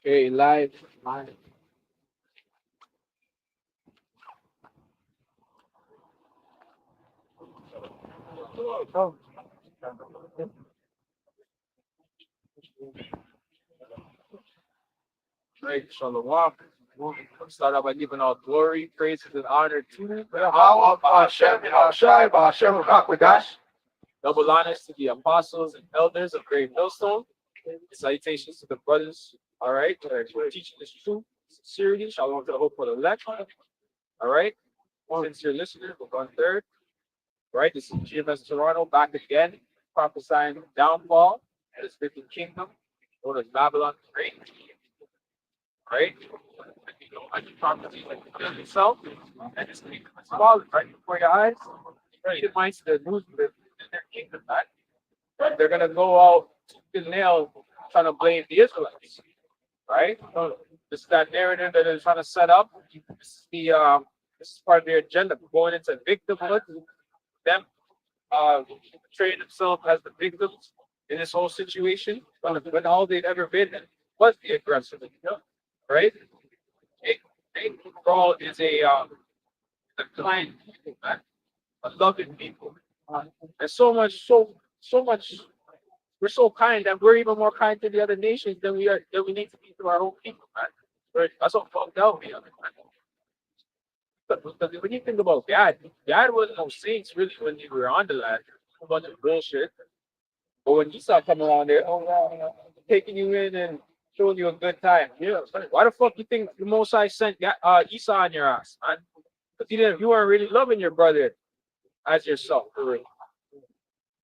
Okay, live. Live. Oh, great. Shalom. We'll start out by giving all glory, praises, and honor to Yahweh, Hashem, Yahushai, Hashem, Hakwadash. double honors to the apostles and elders of Great Millstone. Salutations to the brothers. All right, we're teaching this truth, sincerity. Shalom to the hope for the elect. All right, sincere listeners, we're going third. All right, this is GMS Toronto back again, prophesying the downfall of this wicked kingdom known as Babylon the Great. Right? You know, like prophecy like the itself, and this kingdom is falling right before your eyes. Right? It minds the news in their kingdom, man. And they're gonna go out to the nail trying to blame the Israelites. Right? So this is that narrative that they're trying to set up. This is part of their agenda, going into victimhood, them portraying themselves as the victims in this whole situation, when all they've ever been was the aggressor. Right? Paul is a kind people, man, a loving people. And so much, we're so kind that we're even more kind to the other nations than we need to be to our own people, man. Right? That's what fucked out me. But when you think about God wasn't no saints really when you were on the land. A bunch of bullshit. But when Esau come around there, oh wow, taking you in and showing you a good time. Yeah. Why the fuck you think the Most High sent Esau on your ass, man? Because you weren't really loving your brother as yourself, for real.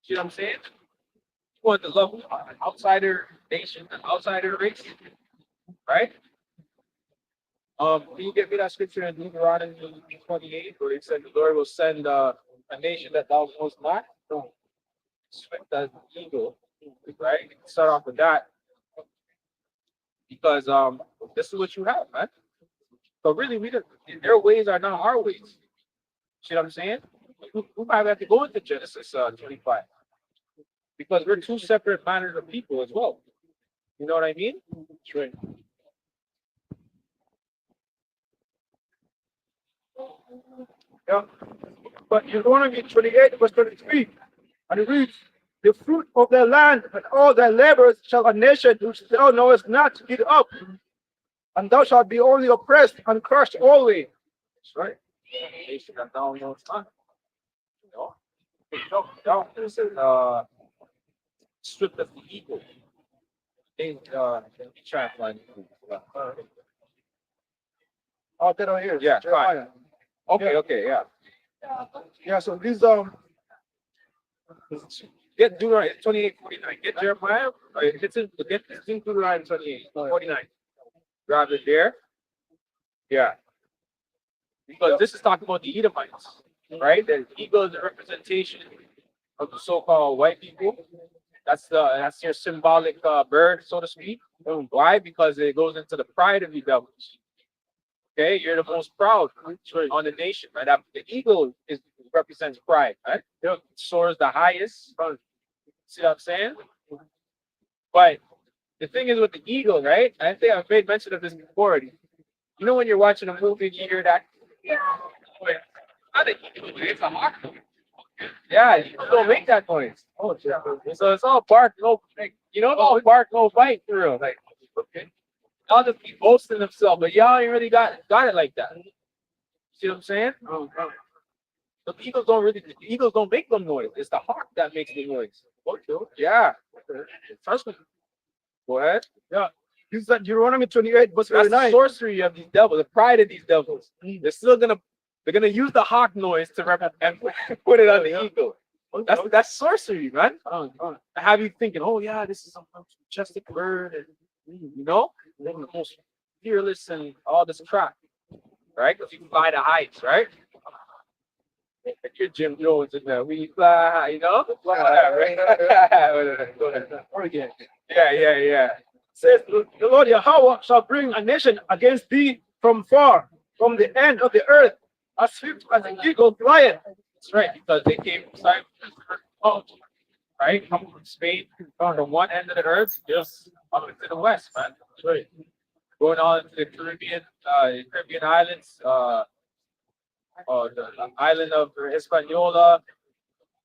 See what I'm saying? You want to love an outsider nation, an outsider race, right? Can you get me that scripture in Deuteronomy 28 where it said the Lord will send a nation that thou knowest not? Swift as the eagle, right? Start off with that because this is what you have, man. But really, their ways are not our ways. See what I'm saying? We might have to go into Genesis 25 because we're two separate manners of people as well. You know what I mean? That's right. Yeah. But Deuteronomy 28, verse 23, and it reads, the fruit of their land and all their labors shall a nation which thou knowest not eat up, and thou shalt be only oppressed and crushed always. That's right. Nation that thou knowest not. You know? This is swift as the eagle. They transplant. Oh, they don't hear. Yeah, Jeremiah. fine. Okay, Yeah. okay, yeah. Yeah, so these Get Deuteronomy 28:49. Get Jeremiah. It's in Deuteronomy 28:49. Grab it there. Yeah. Because this is talking about the Edomites, right? The eagle is a representation of the so-called white people. That's your symbolic bird, so to speak. Why? Because it goes into the pride of the devils. Okay, you're the most proud on the nation, right? The eagle represents pride, right? It soars the highest. See what I'm saying? But the thing is with the eagle, right? I think I've made mention of this before already. You know when you're watching a movie and you hear that? Wait, not an eagle, it's a hawk. Yeah, eagles don't make that noise. Oh, yeah. So it's all bark, no, like, all bark, no bite, for real. Like, okay. Y'all just keep boasting themselves, but y'all ain't really got it like that. See what I'm saying? The eagles don't make them noise. It's the hawk that makes the noise. Yeah. Trust me. Go ahead. yeah, this is Deuteronomy 28, verse That's the 49. sorcery of these devils, the pride of these devils. They're gonna use the hawk noise to and put it on the eagle. That's sorcery, man. Have you thinking, oh yeah, this is a majestic bird, and the most fearless and all this crap, right? Because you can fly the heights, right? Like your Jim Jones in there, we fly high, right? Go ahead. Again. Yeah. Says the Lord Yahweh shall bring a nation against thee from far, from the end of the earth, as swift as an eagle flyeth. That's right, because they came from Cyprus, right? Come from Spain, from one end of the earth, just up into the west, man. That's right. going on to the Caribbean islands, the island of Hispaniola.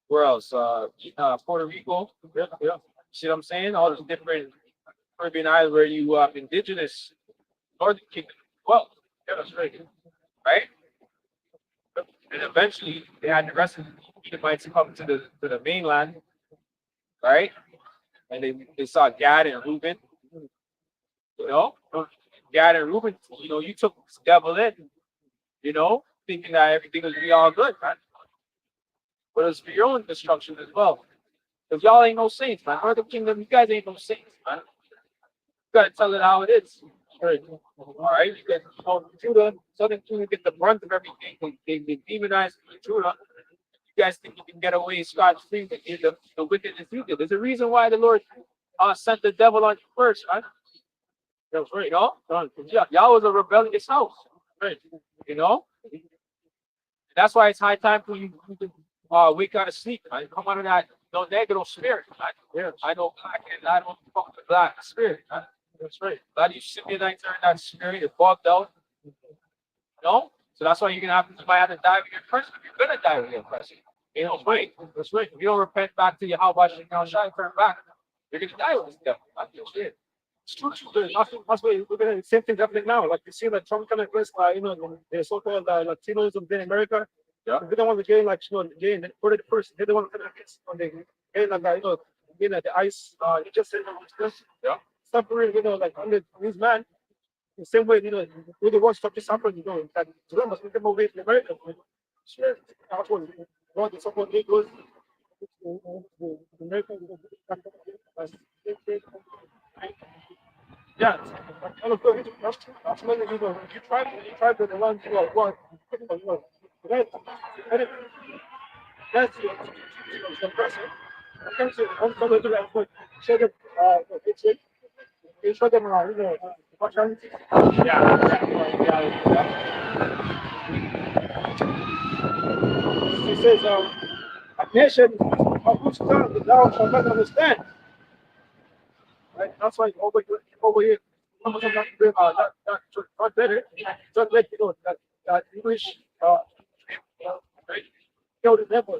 Where else? Puerto Rico. Yeah, yeah. See what I'm saying? All the different Caribbean islands where you have indigenous Northern Kingdom. Well, yeah, that's right. Right? And eventually they had the rest of the Edomites come to the mainland, right? And they saw Gad and Reuben, you know? Gad and Reuben, you took this devil in, thinking that everything was be all good, man. But it's for your own destruction as well. Because y'all ain't no saints, man. Northern Kingdom, you guys ain't no saints, man. You gotta tell it how it is. All right, because Judah, Southern Kingdom get the brunt of everything. They demonize Judah. You guys think you can get away scotch free with the wickedness you did. There's a reason why the Lord sent the devil on you first, right? That's right, Yeah, y'all was a rebellious house. Right. You know? That's why it's high time for you to wake out of sleep. Right? Come out of that negative spirit. Right? Yes. I know black and I don't fuck the black spirit. Right? That's right. A lot of you Simeonites are in that spirit, you're bogged out. No? So that's why you're gonna you might have to die with your person. You're gonna die with your person. Wait. That's right. If you don't repent back to your how about you now shine, turn back, you're gonna die with this devil. That's it. It's true. That's why we're gonna same thing happening now. Like you see, like Trump kind of against, the so-called Latinos in America. Yeah. They don't want to gain, like, gain for the person. They don't want to kind of against on the gain, like, gain like the ice. You just said, yeah, suffering, like under these man. The same way, we the ones stop the suffering, that to them must make them away from America. Sure, that's what God the so-called Negroes. America. Yeah, all of those, that's many, you try to the ones who are one, that, that's the person. I can't say, I'm going to do that, but show them, it's it, you show them, what I'm, he says, a nation of whose tongue thou shalt not understand. Right? That's why over here, some of them not better, not let that English, right? Kill the devil.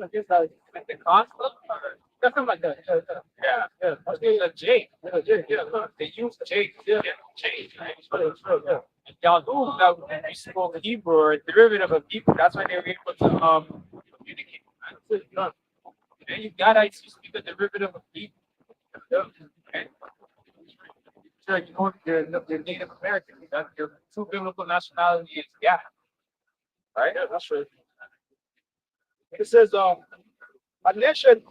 Against that, like the concept, something like that. Yeah. I was getting a J. Yeah, J. Yeah, look, they use J. Yeah, J. Right? Yeah. Y'all knew that we spoke Hebrew or a derivative of Hebrew. That's why they were able to communicate. Right? And you gotta speak a derivative of Hebrew. Yeah. Okay. Sure, you're Native American. Your true biblical nationality is yeah. Right? Yeah, that's right. It says, a nation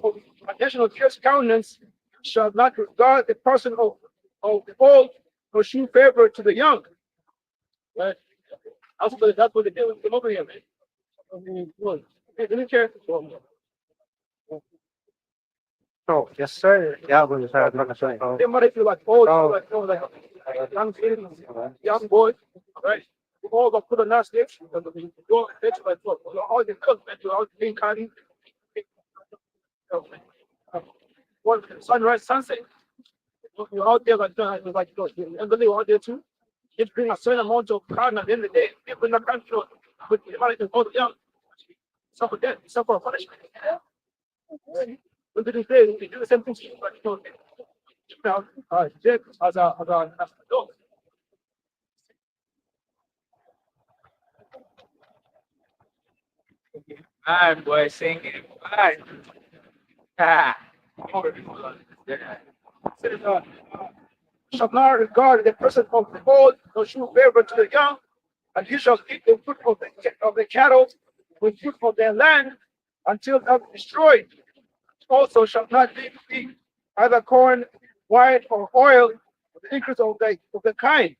of fierce countenance shall not regard the person of the old, nor shew favor to the young. Right? That's what they did with them over here, man. I mean, look, they didn't care. Oh, yes, sir. Yeah, we just had to say. They might feel like old, like young kids, young boys, right? All got put on that stage, and go it's like look, all the cook, and all the being kind. One sunrise, sunset. You're out there like and then they were out there too. It's bring a certain amount of crowd at the end of the day. People not control, but the money is all young. Suffer death, suffer punishment. But they say they do the same thing, but now, Jake as a dog. I'm boy singing. Bye. Ah. Says, shall not regard the person of the old, nor shew favor to the young, and he shall eat the fruit of the cattle with fruit of their land until they are destroyed. Also shall not eat either corn, wine, or oil, the increase of the kind.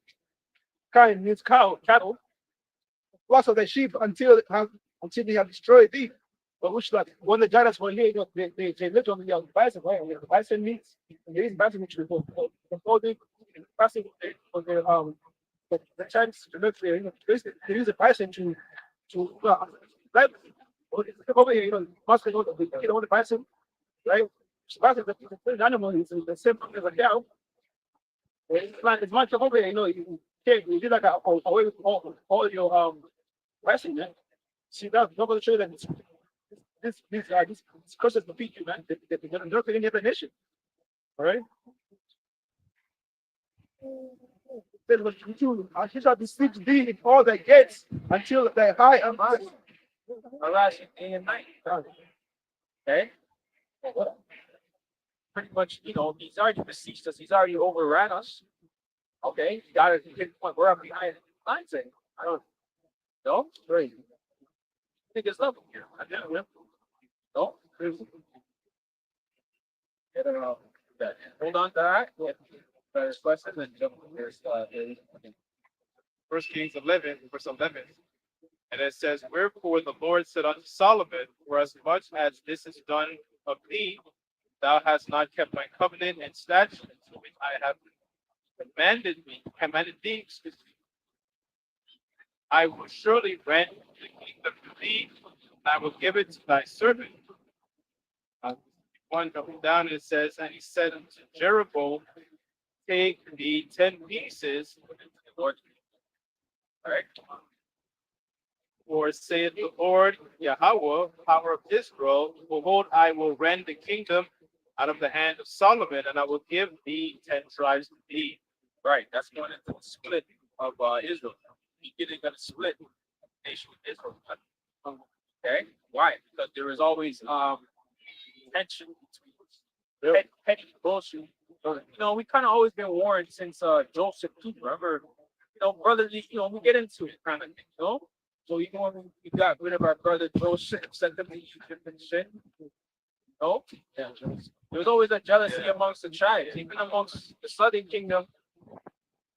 Kind means cow, cattle, lots of the sheep until they have destroyed thee. But which like when the giants were here, they lived on the bison, right? And the bison meats, and they use bison meat to the clothing, bison for the Chinese to look there, they use the bison to like over here, must go to the bison, right? Bison is an animal, it's the same as a cow. It's much over there, you know, you did like away with all your blessing, man. See that nobody show that this curses the people, man. They're gonna nerf it in every nation. All right. Then what you do, he shall beseech thee in all thy gates until thy high and high. Harass you day and night. Okay? Well, pretty much, you know, he's already besieged us. He's already overran us. Okay? You gotta get to the point where I'm behind the line saying, I don't know. Right. I think it's level here. I do. No? Get it off. Hold on to that. There's questions and jump. There's First Kings 11, verse 11. And it says, Wherefore the Lord said unto Solomon, For as much as this is done of thee, thou hast not kept my covenant and statutes which I have commanded thee, excuse me, I will surely rend the kingdom to thee, and I will give it to thy servant. One jumping down, it says, And he said unto Jeroboam, Take thee 10 pieces, Lord. All right. For saith the Lord Yahweh, power of Israel, behold, I will rend the kingdom out of the hand of Solomon, and I will give thee 10 tribes to thee. right. That's going into the split of Israel. He didn't gonna split the nation of Israel. Okay? Why? Because there is always tension between petty bullshit. You know, we kind of always been warned since Joseph too. Remember, you know, brotherly, you know, we get into it kind of thing, you know? So you know, we got rid of our brother Joseph, sent him to Egypt and shit. No? Yeah. There was always a jealousy amongst the tribes, even amongst the southern kingdom.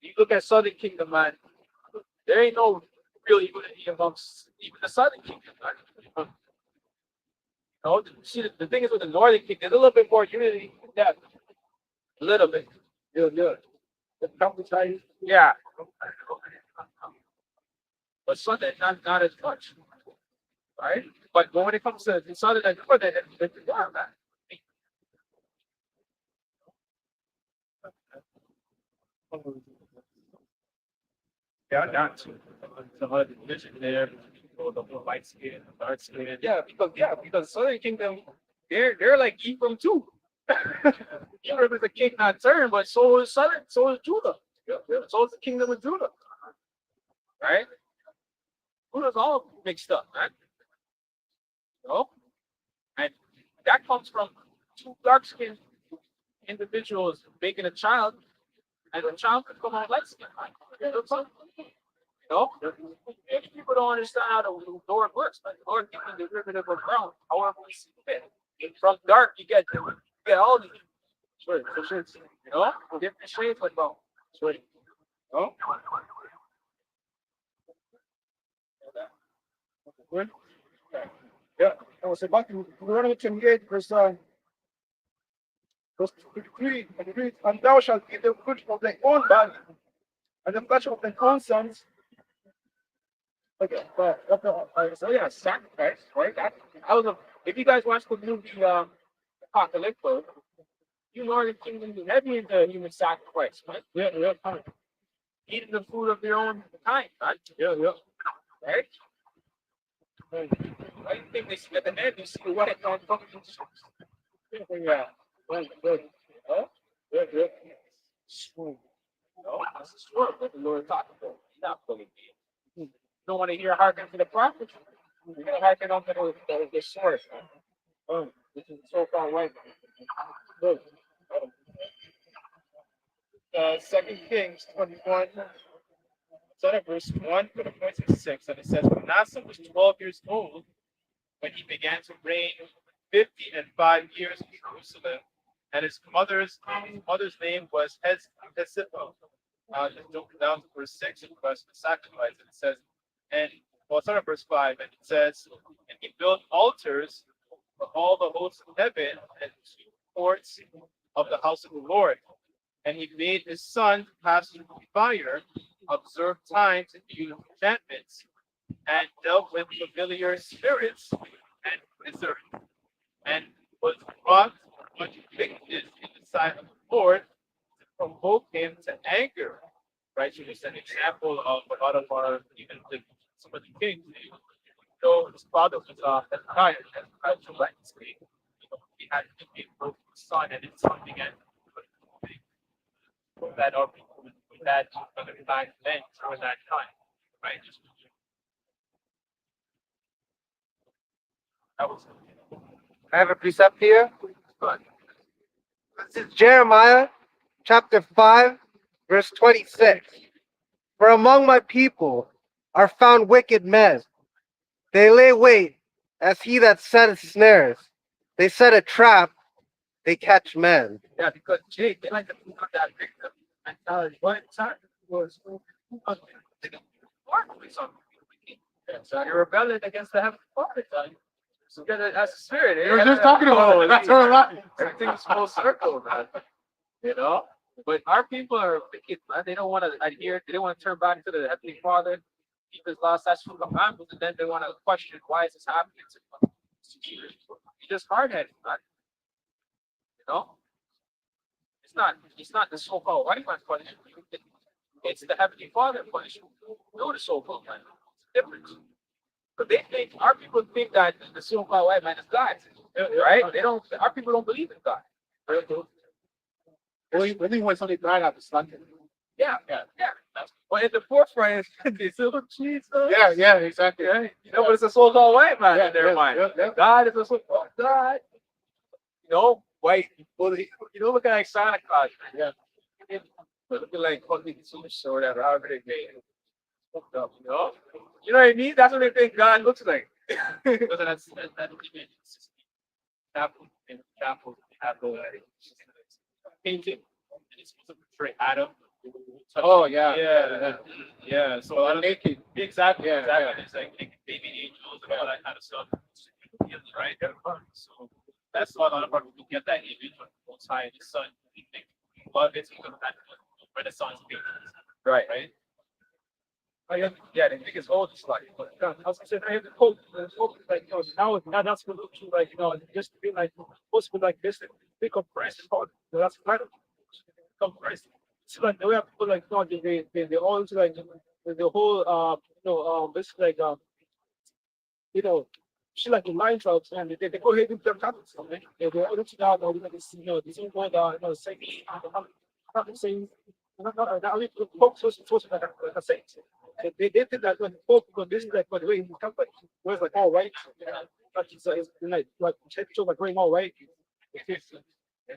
You look at southern kingdom, man, there ain't no real unity amongst even the southern kingdom, man. No, see, the thing is with the northern kingdom, there's a little bit more unity than that. A little bit. Yeah. The countryside. Yeah. But southern, not as much. Right? But when it comes to the southern and northern, yeah, man. Yeah, down to some other division there, people, the white skin, the dark skin. Because southern kingdom, they're like Ephraim too. Ephraim is a king not turned, but so is southern, so is Judah. So is the kingdom of Judah. Right? Judah's all mixed up, right? You know? And that comes from two dark-skinned individuals making a child, and the child could come out light skin. You know? If people don't understand how the Lord works, like the Lord gives you the derivative of brown, however we see fit. From dark, you get all the shades, you know, different shades like brown. You know? Yeah. I was about to Deuteronomy 28, verse 3, and it reads, And thou shalt eat the fruit of thy own body, and the flesh of thy own sons. Okay, So yeah, sacrifice, right? I was if you guys watch the movie Apocalypse, you Northern Kingdom is heavy into human sacrifice, right? Yeah. Eating the food of their own kind, right? Yeah. Right? Why do you think they see at the end? You see the wedding on fucking Yeah. Good. huh? Yeah. No, that's the story that the Lord talked about. He's not fully be. You don't want to hear hearken to the prophet. You're gonna hearken on to the source. This is so far away. Good. Second Kings 21, start at verse 1 to the point 6, and it says, Manasseh was 12 years old when he began to reign 50 years in Jerusalem, and his mother's name was Hezipah. Just jumping down to verse 6 and the sacrifice, and it says, start at verse 5, and it says, And he built altars for all the hosts of heaven and 2 courts of the house of the Lord. And he made his son pass through fire, observe times, and use enchantments, and dealt with familiar spirits and wizards, and was brought much wickedness in the sight of the Lord, to provoke him to anger. Right? So it's an example of a lot of our even some of the kings. So his father was Hezekiah. Hezekiah was like this king. He had to be a son, and his son began to that up with that other time then during that time. Right? That was I have a precept here. good. This is Jeremiah chapter 5, verse 26. For among my people are found wicked men. They lay wait as he that setteth snares. They set a trap, they catch men. Yeah, because Jake, they like to put on that victim mentality. But it's not was so you're rebelling against the heavenly Father. So that's a spirit. We were just talking about it. That's our life. Everything's full circle, man. You know? But our people are wicked, man. They don't want to adhere, they don't want to turn back to the Heavenly Father, keep his law, statutes, and commandments, and then they want to question why is this happening to us? You're just hard headed, man. You know? It's not the so-called white man's punishment. It's the Heavenly Father punishment. No, the so-called man. It's a difference. But they think our people think that the so-called white man is God, right? They don't. Our people don't believe in God. Well, I think when somebody died after Sunday. Yeah. But in the forefront is the silver Jesus. Yeah, exactly. Yeah. You know, but it's a so-called white man in their yeah, mind. yeah. God is a so-called God. You know, white people. You know, looking like Santa Claus. Yeah. Looking like fucking Jesus or whatever. However they made it. Fucked up, you know. You know what I mean? That's what they think God looks like. So that's image. Chapel in chapel have the painting. And it's supposed to portray Adam. Oh, yeah. So a lot of Naked. exactly. Yeah, Exactly. It's like baby angels and all that kind of stuff. Right? So that's why a lot of our people get that image of the Most High and His Son. We think we love it because of that Renaissance paintings. Right. Yeah, they think it's old as like. I was saying, I have the hope. The hope is like, now that's going to look to like, just to be like, supposed to be like this, think of Christ and God. That's kind of Christ. It's like the way people like, they all like the whole, this like, she like the line tribes and they go ahead and them Catholics. They all into that, like this, this own God, saying, not saying, not only folks supposed to like a saint. They think that when folk go this is like by the way in the company, where it's like all right, like it's like show like going all right. And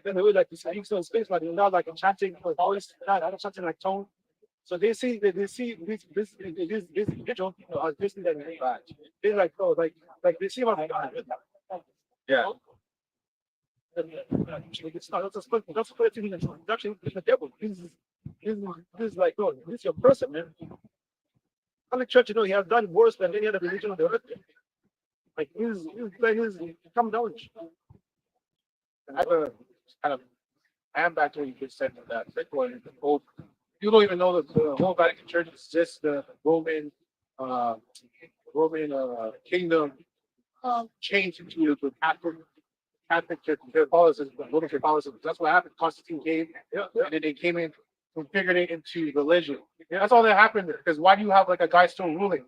then they would like to speak so in space, but they're not like chanting or voice, not chanting like tone. So they see this individual, as this that they're like they see what Yeah. it's not that's put it in the actually the devil. This is like this is your person, man. Catholic Church, he has done worse than any other religion on the earth. Like he's come down. I have a kind of I am back to what you just said that Bitcoin, the Pope. You don't even know that the whole Vatican Church is just the Roman kingdom changed into the Catholic Church, Catholicism, Roman Catholicism. That's what happened. Constantine came, and then they came in and figured it into religion. Yeah, that's all that happened. Because why do you have like a guy still ruling?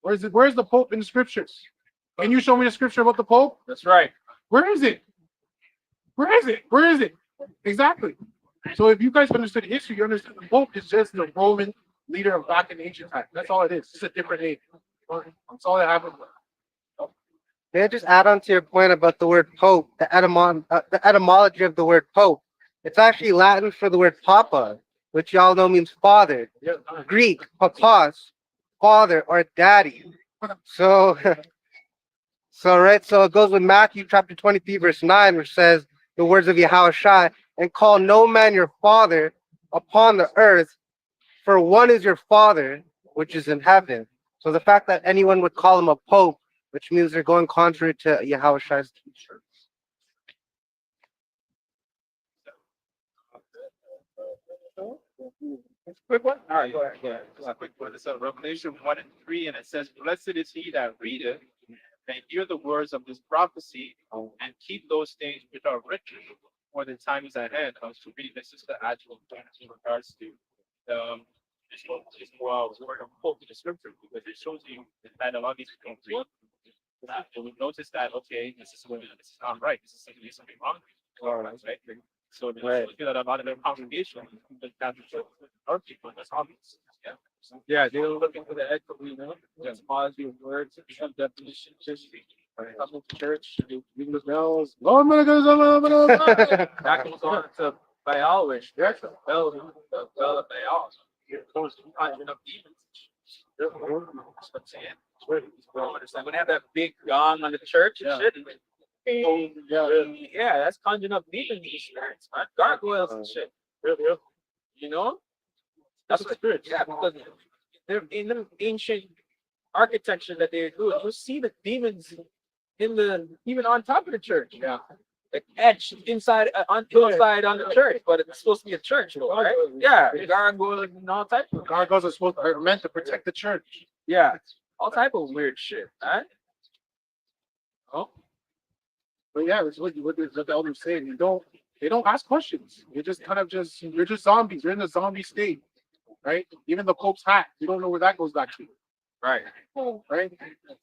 Where's the Pope in the scriptures? Can you show me the scripture about the Pope? That's right. Where is it? Where is it? Exactly. So if you guys understood history, you understand the Pope is just the Roman leader of back in ancient times. That's all it is. It's a different name. That's all that happened. May I just add on to your point about the word Pope, the etymology of the word Pope? It's actually Latin for the word Papa, which y'all know means father. Greek, Papas, father or daddy. So it goes with Matthew chapter 23, verse 9, which says the words of Yahushua, and call no man your father upon the earth, for one is your father, which is in heaven. So the fact that anyone would call him a pope, which means they're going contrary to Yahushua's teaching. Quick one. All right, go ahead. Just a quick one. It's Revelation 1 and 3, and it says, "Blessed is he that readeth, and hear the words of this prophecy, and keep those things which are written, for the time is at hand." I was to read this is the actual in regards to this one is more word of quote to the scripture because it shows you that a lot of these people don't read. And we notice that okay, this is not right. This is something wrong. Right? So Right. looking at a lot of their congregation, the our people, that's obvious. Yeah. Yeah, they were looking for the echo, just positive words, some definitions, just come to church, ring the bells. That goes on to Baal, which there's a bell, the bell of Baal. Here comes the conjuring of demons. That's what I'm saying. When they have that big gong on the church and shit. Yeah, that's conjuring up demons and spirits, man. Gargoyles and shit. You know? That's what spirits. Yeah, because they're in the ancient architecture that they're doing. You see the demons in the even on top of the church. Yeah. Like etched inside on the outside on the church, but it's supposed to be a church, right? Yeah, gargoyles and all types of Gargoyles are meant to protect the church. yeah, all type of weird shit, right? Oh, But yeah, it's what the elders saying. They don't ask questions. You're just you're just zombies. You're in a zombie state, right? Even the Pope's hat, you don't know where that goes back to, right. right?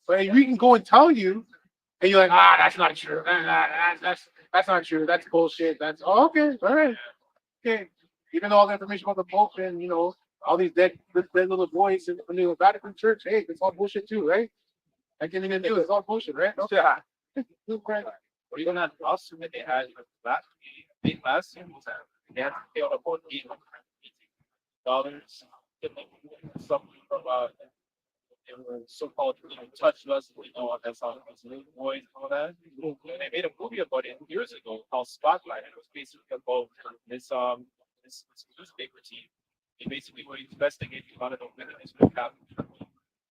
But we can go and tell you, and you're like, that's not true. That's not true. That's bullshit. That's okay, all right, okay. Even though all the information about the Pope and all these dead little boys in the Vatican Church, hey, it's all bullshit too, right? I can't even do it. It's all bullshit, right? Yeah. Right. Or even that lawsuit that they had last year was that they had to pay out about $800 something from they were so-called touch us, that's how it was little boys and all that. And they made a movie about it years ago called Spotlight, and it was basically about this newspaper team. They basically were investigating a lot of the wickedness that happened.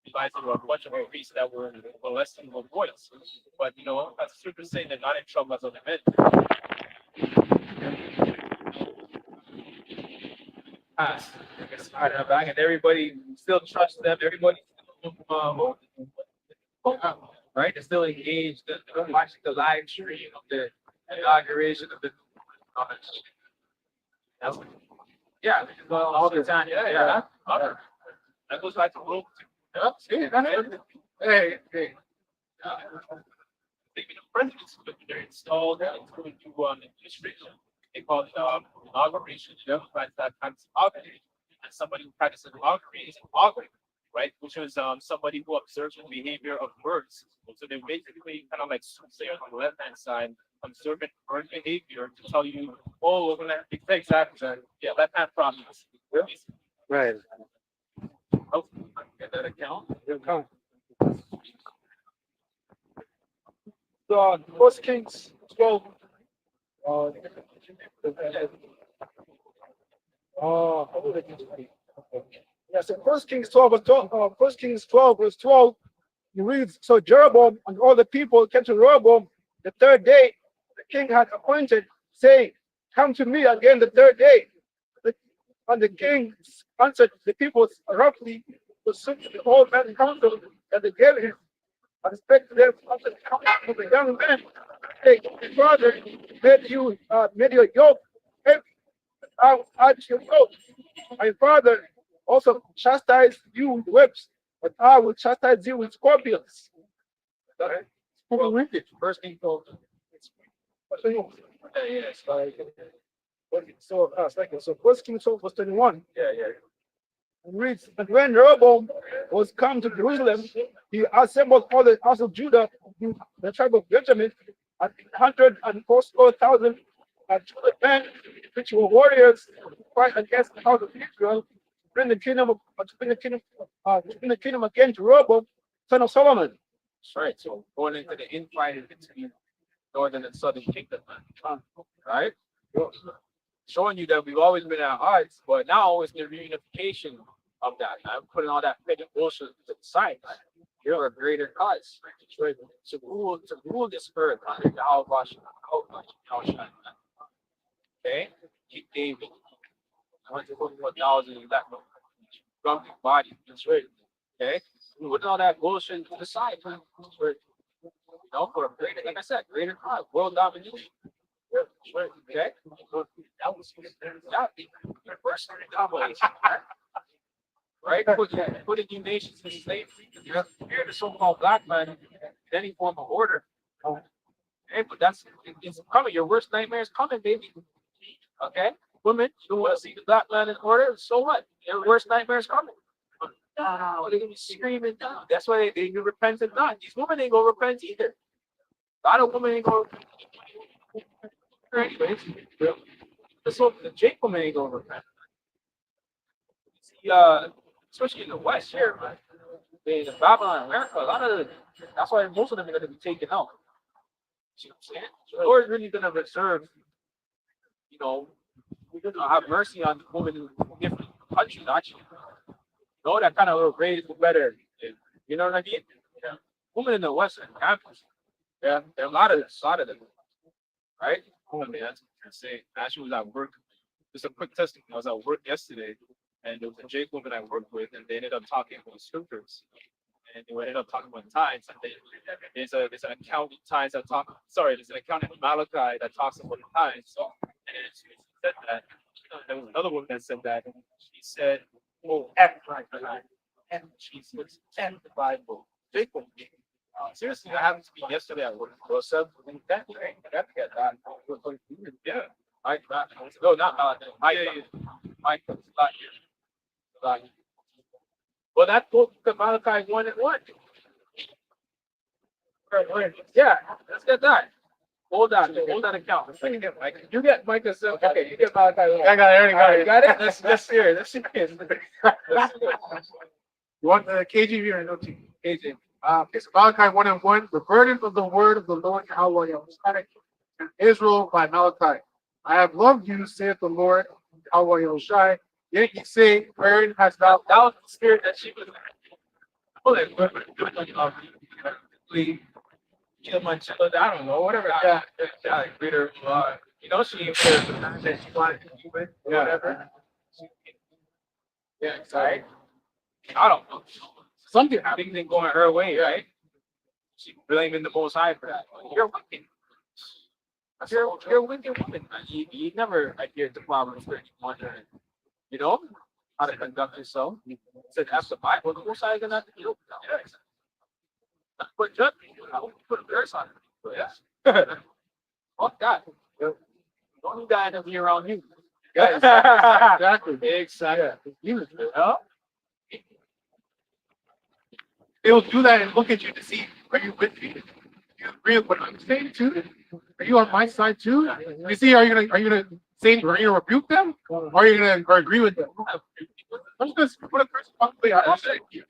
Realized there were a bunch of priests that were molesting little boys. But as the scriptures say, they're not in trouble as other men. Back and everybody still trusts them. Everybody, right? They're still engaged. They're watching the live stream of the inauguration of the. Yeah, all the time. Yeah. That goes back to World War II. Hey. The presidents they're installed into administration. They call it inauguration. That's that kind of inauguration. And somebody who practices inauguration is an augury, right? Which is somebody who observes the behavior of birds. So they're basically kind of like soothsayer on the left hand side, observing bird behavior to tell you, oh, we're gonna exactly. Yeah, left hand process. Right. Oh, get that account. So, First Kings 12. Yes, in First Kings 12, First Kings 12, verse 12, you read, so Jeroboam and all the people came to Rehoboam the third day the king had appointed, saying, come to me again the third day. And the king answered the people roughly, pursued the old man's counsel that they gave him, and expected them after the counsel of the young men. Say, father, made your yoke heavy, I will add your yoke. My father also chastised you with whips, but I will chastise you with scorpions. Okay. Well, First King 12. Yes, so First King 12 verse 21. Yeah. It reads, and when Rehoboam was come to Jerusalem, he assembled all the house of Judah, the tribe of Benjamin, and 140,000 men, which were warriors, to fight against the house of Israel, to bring the kingdom again to Rehoboam, son of Solomon. That's right. So going into the infighting between northern and southern kingdom, right? Showing you that we've always been at odds, but now it's the reunification of that. I'm putting all that petty bullshit to the side. You're a greater cause. To rule this earth under Yahweh. Okay? Keep David. 144,000 in that grumpy body. That's right. Okay? Putting all that bullshit to the side. For a greater, like I said, greater cause, world domination. Okay. That was your first combination, right? Putting you nations in slavery. You're the so-called black man in any form of order. Hey, but it's coming. Your worst nightmare is coming, baby. Okay, women, you want to see the black man in order? So what? Your worst nightmare is coming. Oh, they're gonna be screaming down. That's why they repented not. These women ain't gonna repent either. A lot of women ain't gonna. Anyways, the Jake woman ain't gonna repent. See, especially in the West here, man. In Babylon, America, a lot of that's why most of them are gonna be taken out. See what I'm saying? The Lord is really gonna reserve, you know, we're gonna have mercy on the women in different countries, actually. You know, that kind of raised better. You know what I mean? Yeah. Women in the Western campus. Yeah, there are a lot of them, right? Oh man, that's what I'm saying. Actually, was at work. Just a quick testimony. I was at work yesterday, and there was a Jake woman I worked with, and they ended up talking about scriptures, and they ended up talking about tithes. And there's an account in tithes that talk. Sorry, there's an account in Malachi that talks about the tithes. So, and she said that. There was another woman that said that. She said, "Oh, and Jesus and the Bible." Jake woman. Seriously, that happened to me yesterday at work. Well, so that got to get that. Yeah. Mike, no, not Mike. Yeah. Mike, a lot here. A lot here. Well, that goes to Malachi 1:1. Yeah, let's get that. Hold that account. You get Micah. Okay, you get Malachi 1. I got it. I already All got right, it. got it. Let's hear it. Let's hear it. You want the KJV or NLT? KJ. It's Malachi 1:1. The burden of the word of the Lord Yahweh Yahushua and Israel by Malachi. I have loved you, saith the Lord Yahweh Yahushua. Yet ye say, wherein hast thou? That was the spirit that she was. Hold it. We kill my child. I don't know. Whatever. Yeah. Reader. You know, she ain't fair the time that she wanted to be with. Or whatever. Yeah. Right. I don't know. Something happening going her way, right? She blaming the Most High for that. You're wicked. You're a wicked woman. You never adhered to Proverbs 31. You know how to conduct yourself. It said after the Bible, the Most High is gonna deal with that. But judge, I will put a curse on it. Yeah. Fuck that. Don't need that to be around you. Yeah, exactly. Exactly. Yeah. They'll do that and look at you to see, are you with me? You agree with what I'm saying too? Are you on my side too? You see, are you gonna say, are you gonna rebuke them? Or are you gonna agree with them? I'm just gonna put a person publicly. I don't say you.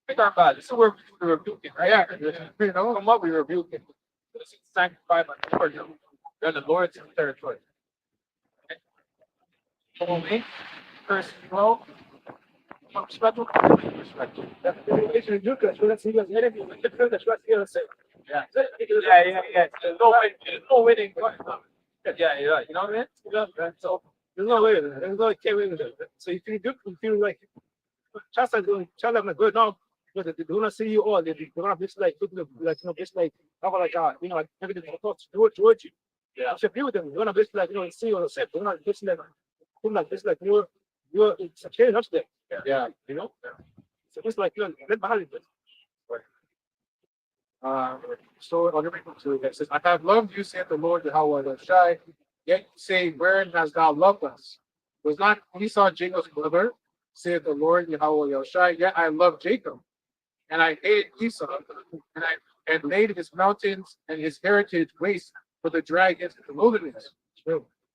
Think about it. This is where we rebuke it, right? Yeah, you know. Come up, we rebuke it. This is sanctified by the Lord. You're in the Lord's territory. Okay. Come on, me. First, well, respectful. Respectful. Yeah. Yeah. There's no winning. Yeah. You know what I mean? Yeah. So There's no way. There's no can't win with it. So if you do feel like just like doing, tell them like good now, but they do not see you all. They're gonna be like, just like, how like, like everything thoughts towards you. Yeah. So if you with them, you're gonna be like, see you on the set. You're not just like this, like you're it's a change up there. Yeah. You know? So it's like, let behind it. So on every so it says, I have loved you, saith the Lord, Yahweh Shai. Yet you say, wherein hast thou loved us? Was not Esau Jacob's brother, saith the Lord, Yahweh Shai. Yet I loved Jacob, and I hated Esau, and laid his mountains and his heritage waste for the dragons in the wilderness.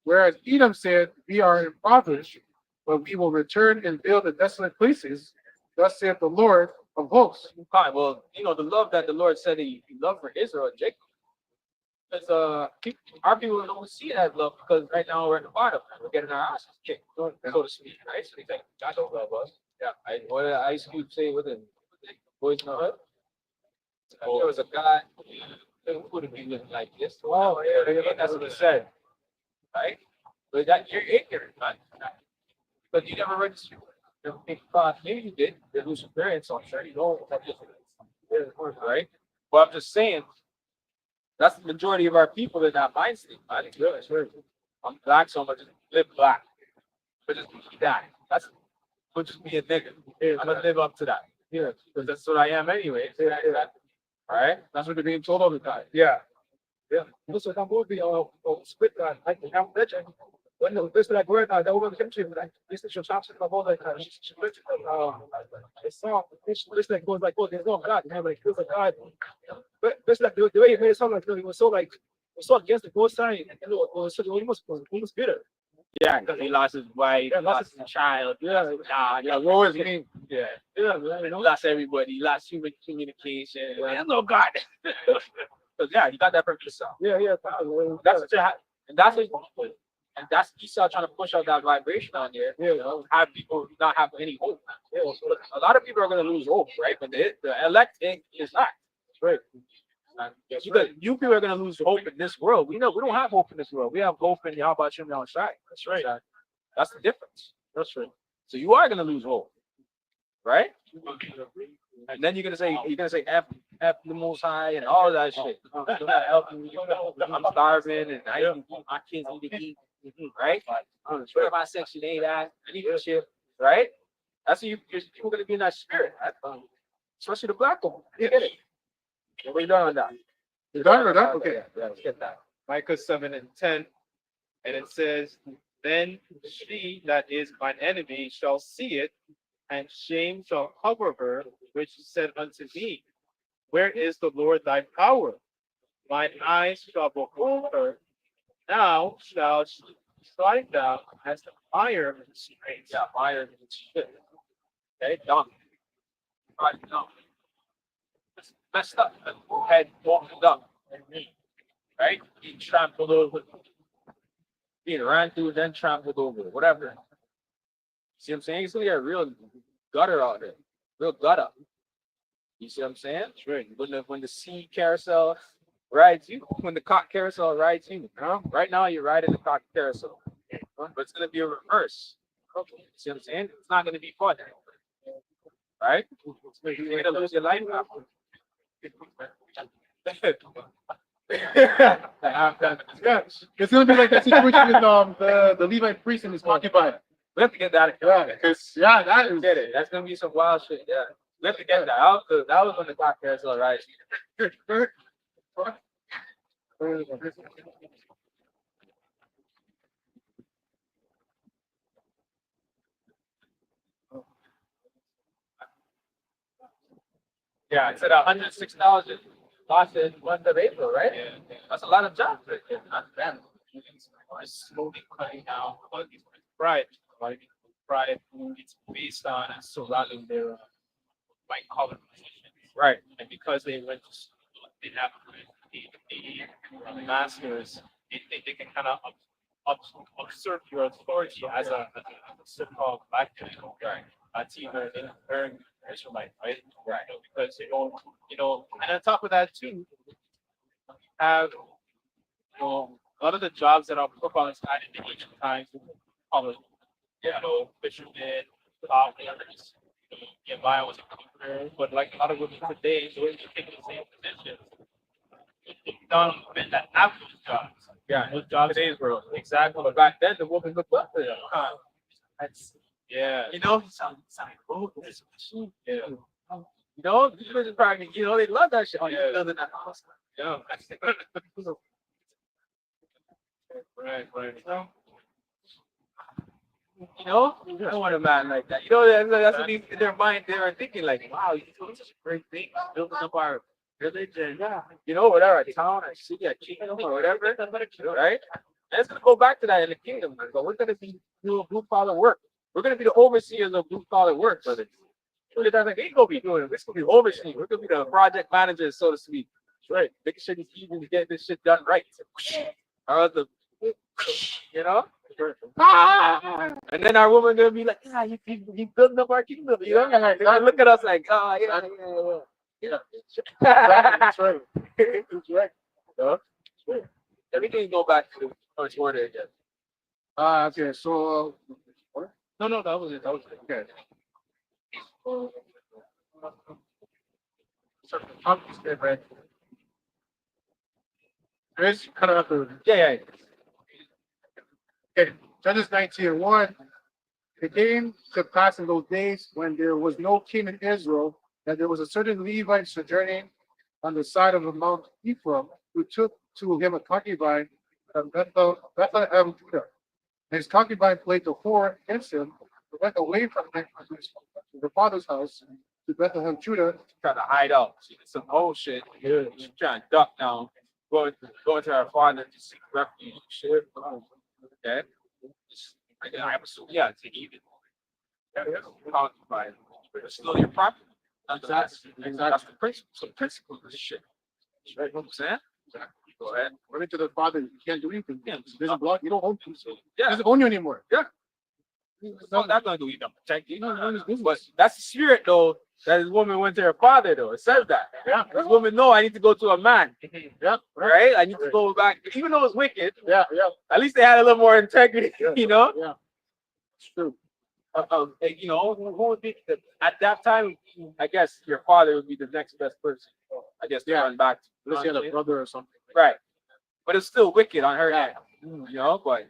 Whereas Edom said, we are impoverished, but we will return and build the desolate places. Thus saith the Lord of hosts. Fine. Well, the love that the Lord said he loved for Israel and Jacob. Because our people don't see that love because right now we're at the bottom. We're getting our asses kicked, so to speak. Right? So they think God don't love us. Yeah. What did Ice Cube say with it? Boys in the hood. There was a guy who wouldn't be living like this. Oh, yeah, that's what it said. Right? But that you're ignorant, man. But you never read the scripture. Maybe you did. You lose experience, so I'm sure you know that just right. But I'm just saying, That's the majority of our people in that mind state. I think really, sure. I'm black, so I'm gonna just live black. But just be that. That's would just be a nigga. I'm gonna live up to that. Yeah, because that's what I am anyway. All right, that's what they're being told all the time. Yeah. Yeah. Also, that movie split that like the Ham Legend. When the this like word that over the country like this is your chance to about like she split the song this like goes like oh there's no God, man, but it feels like God. But it's like the way he made it sound like it was so like it was so against the ghost side and it was so almost bitter. Yeah, because he lost his wife, Yeah, lost his child. Yeah, Yeah, woe is me. yeah. Yeah, man, He lost everybody. He lost human communication. There's no God. Because yeah, he got that from Esau. Yeah, That's what you have, and that's what, and that's Esau trying to push out that vibration on there. yeah, Have people not have any hope. A lot of people are going to lose hope, right? But the elect thing is not. right. Because you people are going to lose hope in this world. We know we don't have hope in this world. We have hope in how about you outside. That's right. That's the difference. That's right. So you are going to lose hope, right? And then you're gonna say F the Most High and all that shit. I'm starving and I don't want my kids need to eat, right? What about Section 8 Act? I need this shit, right? That's what you're gonna be in that spirit, especially the black one. You get it? We're done on that. You done with that? Okay. Yeah, let's get that. Micah 7:10, and it says, "Then she that is mine enemy shall see it, and shame shall cover her, which said unto me, Where is the Lord thy power? Mine eyes shall behold her. Now shall she slide down as the fire in the streets." Yeah, fire and shit. Okay, done. Right, no. It's messed up. Head opened up. Right? He trampled over. He ran through, then trampled over. Whatever. See what I'm saying? It's gonna get a real gutter out there. Real gutter. You see what I'm saying? That's right. When the sea carousel rides you, when the cock carousel rides you, right now you're riding the cock carousel. But it's gonna be a reverse. You see what I'm saying? It's not gonna be fun. Right? You're gonna lose your life now. Yeah, it's gonna be like that situation with the Levite priest and his concubine. We have to get that. Yeah, because that is Get it. That's gonna be some wild shit. Yeah. We have to get that. That was when the cock carousel rides you. Yeah, it's at 106,000 lost in month of April, right? Yeah. That's a lot of jobs right there. Not bad. It's slowly cutting down pride. Pride it's based on surrounding their white collar positions. Right. And because they went to school, they have the masters, they think they can kind of usurp your authority as a so-called black man, right? Either in earn Israelite, right? Right. Because they don't, and on top of that too, have a lot of the jobs that our forefathers had in the ancient times, fishermen, farmers, Nehemiah was a conqueror, but like a lot of women today, they're taking the same positions. Done women that have those jobs. Yeah. Those jobs. Today's world. Exactly. But back then, the woman looked up to them. That's, Yeah. oh, this machine. Yeah. These bitches probably, they love that shit. Oh, Yeah. you building that house. Yeah. Right. I don't want a man like that. That's what in their mind they were thinking, like, wow, you're doing such a great thing, building up our religion, whatever, our town, our city, our kingdom, or whatever, right? And it's gonna go back to that in the kingdom, man. But we're gonna be doing blue collar work. We're gonna be the overseers of blue collar work, brother. That's like they gonna be doing it. We're gonna be overseeing. We're gonna be the project managers, so to speak. That's right. Making sure these heathens get this shit done right. Or the and then our woman gonna be like, yeah, you building up our kingdom, They're gonna look at us like, oh yeah. that's right. That's right. Everything go back to its order again. Okay, so No, that was it. okay. It's kind of after. Yeah. Okay, Judges 19:1. It came to pass in those days when there was no king in Israel that there was a certain Levite sojourning on the side of the Mount Ephraim who took to him a concubine of Bethlehem, Judah. And his concubine played the whore against him, and went away from him to her father's house to Bethlehem, Judah. Trying to hide out. She did some whole shit. She's trying to duck down, going to her father to seek refuge. Shit. Okay. I assume, yeah, to eat it. Concubine. But it's still your property. That's the principle. So principle of this shit. Right? You know what I'm saying? Go ahead. Went into the father, you can't do anything. Yeah. There's a block, you don't own him. So he Yeah. doesn't own you anymore. No, that's not going to do protect you. No, no, it's business. But that's the spirit, though, that this woman went to her father, though. It says that. Yeah. This woman, no, I need to go to a man. Yeah. Right? I need to go back. Even though it's wicked, Yeah. at least they had a little more integrity, Yeah. you know? Yeah. It's true. You know, who would be at that time? I guess your father would be the next best person. I guess to Yeah. run back to. Unless you had a brother or something. Right. But it's still wicked on her end. You know, but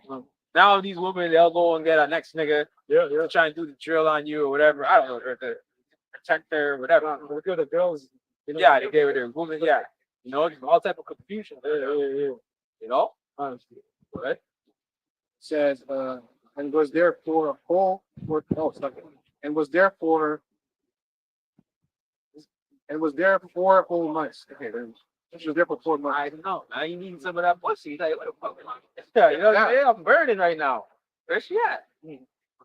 now these women, they'll go and get a next nigga. Yeah. They'll try and do the drill on you or whatever. I don't know, or to protect her or whatever. Look at the girls. Yeah, they gave her their woman. Yeah. You know, all type of confusion. You know? But Says, and was therefore a whole and was therefore whole months. Okay, then she was there for 4 months. I don't know. Now you need some of that pussy. Like, what the fuck? Yeah, you know what I'm saying? I'm burning right now. Where's she at?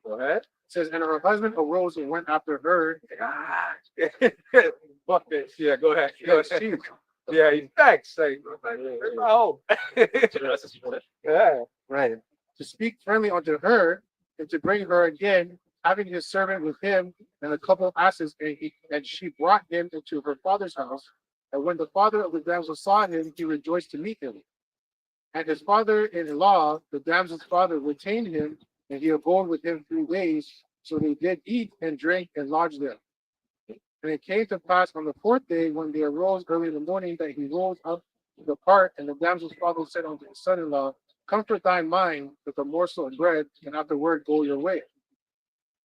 Go ahead. It says, and her husband arose and went after her. Ah, fuck this. Yeah, go ahead. Go Yes, ahead. she- Yeah, he's vexed. Like, where's my home? Yeah. Right. To speak friendly unto her and to bring her again, having his servant with him and a couple of asses, and she brought him into her father's house. And when the father of the damsel saw him, he rejoiced to meet him. And his father-in-law, the damsel's father, retained him, and he abode with him 3 days. So they did eat and drink and lodged there. And it came to pass on the 4th day, when they arose early in the morning, that he rose up to depart. And the damsel's father said unto his son-in-law, comfort thy mind with a morsel of bread, and afterward go your way.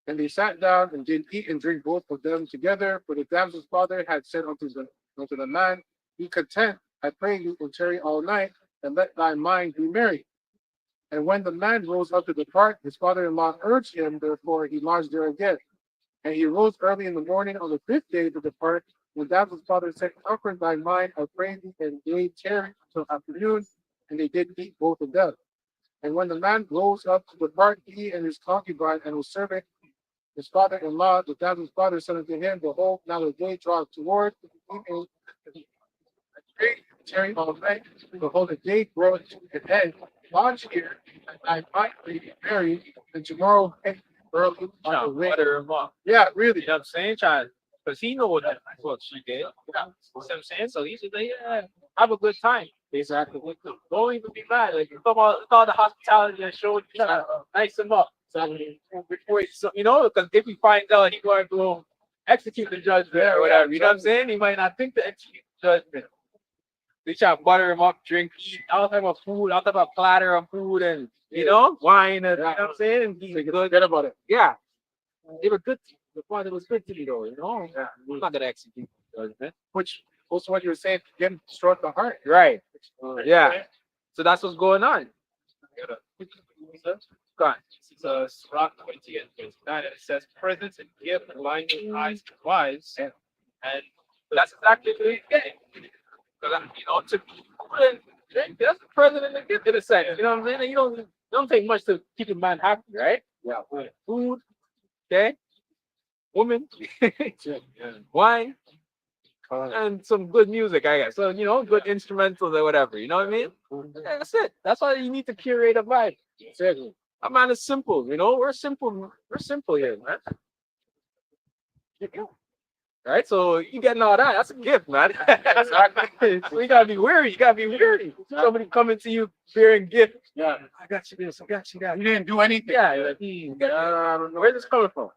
And they sat down and did eat and drink both of them together. For the damsel's father had said unto the man, be content, I pray you, and tarry all night, and let thy mind be merry. And when the man rose up to depart, his father-in-law urged him, therefore he lodged there again. And he rose early in the morning on the 5th day to depart. And the damsel's father said, comfort thy mind, I pray thee, and they tarried till afternoon, and they did eat both of them. And when the man rose up to depart, he and his concubine and his servant, his father-in-law, the damsel's father said unto him, behold, now the day draweth toward the evening, tarry all night. Behold, the day groweth to an end. Lodge here, and I might be married, and tomorrow early on the Trying to way. butter him up. Yeah, really. You know what I'm saying? Because he know that's what she did. You know what I'm saying? So he should say, yeah, have a good time. Exactly. Don't even be mad. Like, it's all the hospitality and showed you, nice him up. Before so, you know, because if he finds out he's going to execute the judgment or whatever, you know what I'm saying? He might not think to execute the judgment. They try to butter him up, drink, eat all type of food, all type of platter of food and, you know, wine and, you know what I'm saying? And he's good. Forget about it. Yeah. They were good. The father was good to me though, you know? Yeah. I'm not going to execute the judgment. Which also what you were saying, again, struck the heart. Right. Yeah. So that's what's going on. Go on. This is Sirach 20 and 29, and it says, presents and gift align with eyes and wives. Yeah. And That's exactly what he's getting. Because, you know, to drink, that's the president that gets in a sense. You know what I'm saying? And you don't take much to keep a man happy, right? Yeah. Food, okay, woman, wine, and some good music, I guess. So, you know, good instrumentals or whatever. You know what I mean? Yeah, that's it. That's why you need to curate a vibe. Exactly. A man is simple, you know. We're simple. We're simple here, man. Right? So you getting all that, that's a gift, man. So you gotta be weary. You gotta be weary. Somebody coming to you bearing gift. Yeah. I got you this, I got you that. You didn't do anything. Yeah, you're like, where's this coming from?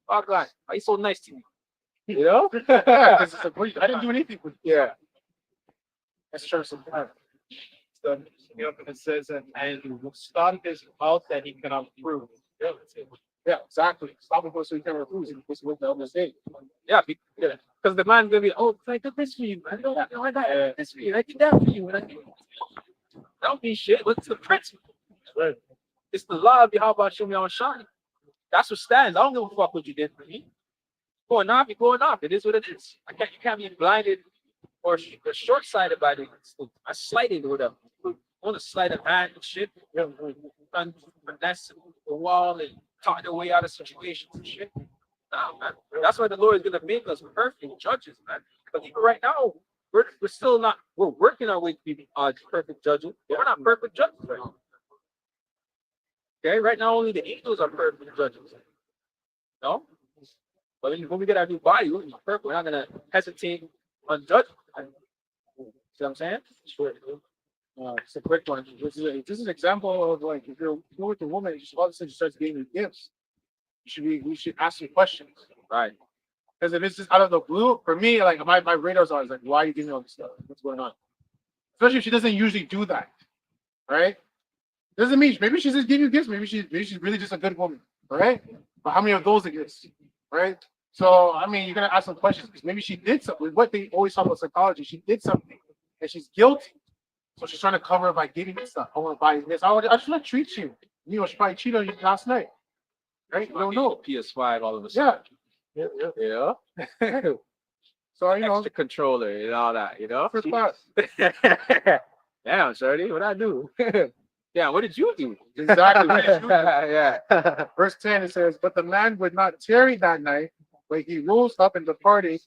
Oh God, why you so nice to me? You know? Yeah, 'cause it's like, wait, I didn't do anything with you. Yeah. Let's try some time. So, it says, and stop his mouth that he cannot prove. Yeah, that's it. Yeah, exactly. Stop it so you can refuse it. Because with the mistake. Yeah, because the man's gonna be, oh, I did this for you, man. No, no, I did this for you. I did that for you. And I did. Don't be shit. What's the principle? Right. It's the law of Yahweh Shem Yahweh Shai. That's what stands. I don't give a fuck what you did for me. Going off, you're going off. It is what it is. You can't be blinded or short sighted by the slighted or whatever. On a sleight of hand and shit. And finesse the wall and talk their way out of situations and shit. Nah, man. That's why the Lord is gonna make us perfect judges, man. But even right now, we're still not. We're working our way to be perfect judges. We're not perfect judges right now. Okay, right now only the angels are perfect judges. No, but when we get our new body, we're perfect. We're not gonna hesitate on judgment. See what I'm saying? Sure. It's a quick one. This is an example of like if you're with a woman, all of a sudden she starts giving you gifts. We should ask you questions. Right. Because if it's just out of the blue, for me, like my radar's always like, why are you giving me all this stuff? What's going on? Especially if she doesn't usually do that. Right? Doesn't mean maybe she's just giving you gifts, maybe she's really just a good woman. Right? But how many of those exist? Right? So I mean you're gonna ask some questions because maybe she did something. What they always talk about psychology, she did something and she's guilty. So she's trying to cover it by giving you stuff. I want to buy this. I just want to treat you. You know, she probably cheated on you last night. Right? You don't know. PS5 all of a sudden. Yeah. Yeah. So you know, Extra controller and all that, you know? first class. Damn, Shorty, what I do? Yeah, what did you do? Exactly. What did you do? Yeah. Verse 10 it says, but the man would not tarry that night, but he rose up in the party,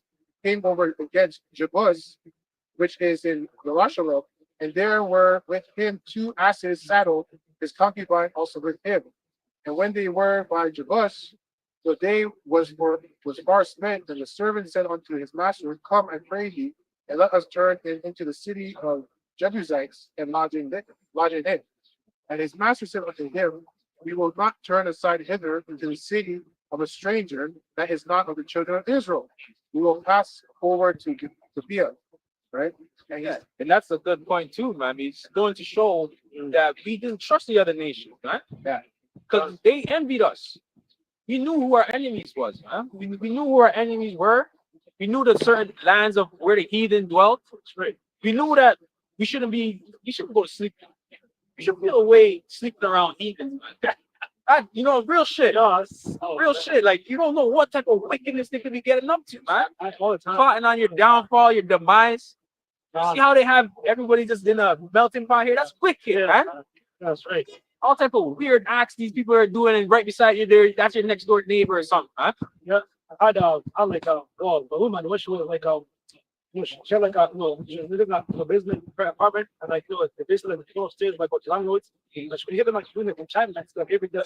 came over against Jebus, which is in Jerusalem, and there were with him 2 asses saddled, his concubine also with him. And when they were by Jebus, the day was far spent, and the servant said unto his master, come, I pray thee, and let us turn into the city of Jebusites and lodge in it. And his master said unto him, we will not turn aside hither into the city of a stranger that is not of the children of Israel. We will pass over to Gibeah, right? And that's a good point too, man. It's going to show that we didn't trust the other nations, man. Yeah. Because they envied us. We knew who our enemies was, man. We knew who our enemies were. We knew the certain lands of where the heathen dwelt. We knew that we shouldn't go to sleep. We should feel away sleeping around heathens, man. You know, real shit. Real shit. Like, you don't know what type of wickedness they could be getting up to, man. All the time. Plotting on your downfall, your demise. See how they have everybody just in a melting pot here? That's wicked, man. That's right. All type of weird acts these people are doing, and right beside you there, that's your next door neighbor or something, huh? Yeah. I like a woman, what she was like she had like she was living in a basement apartment, and like the basement like upstairs like what landlords. But she hear them like doing the enchantments like every day.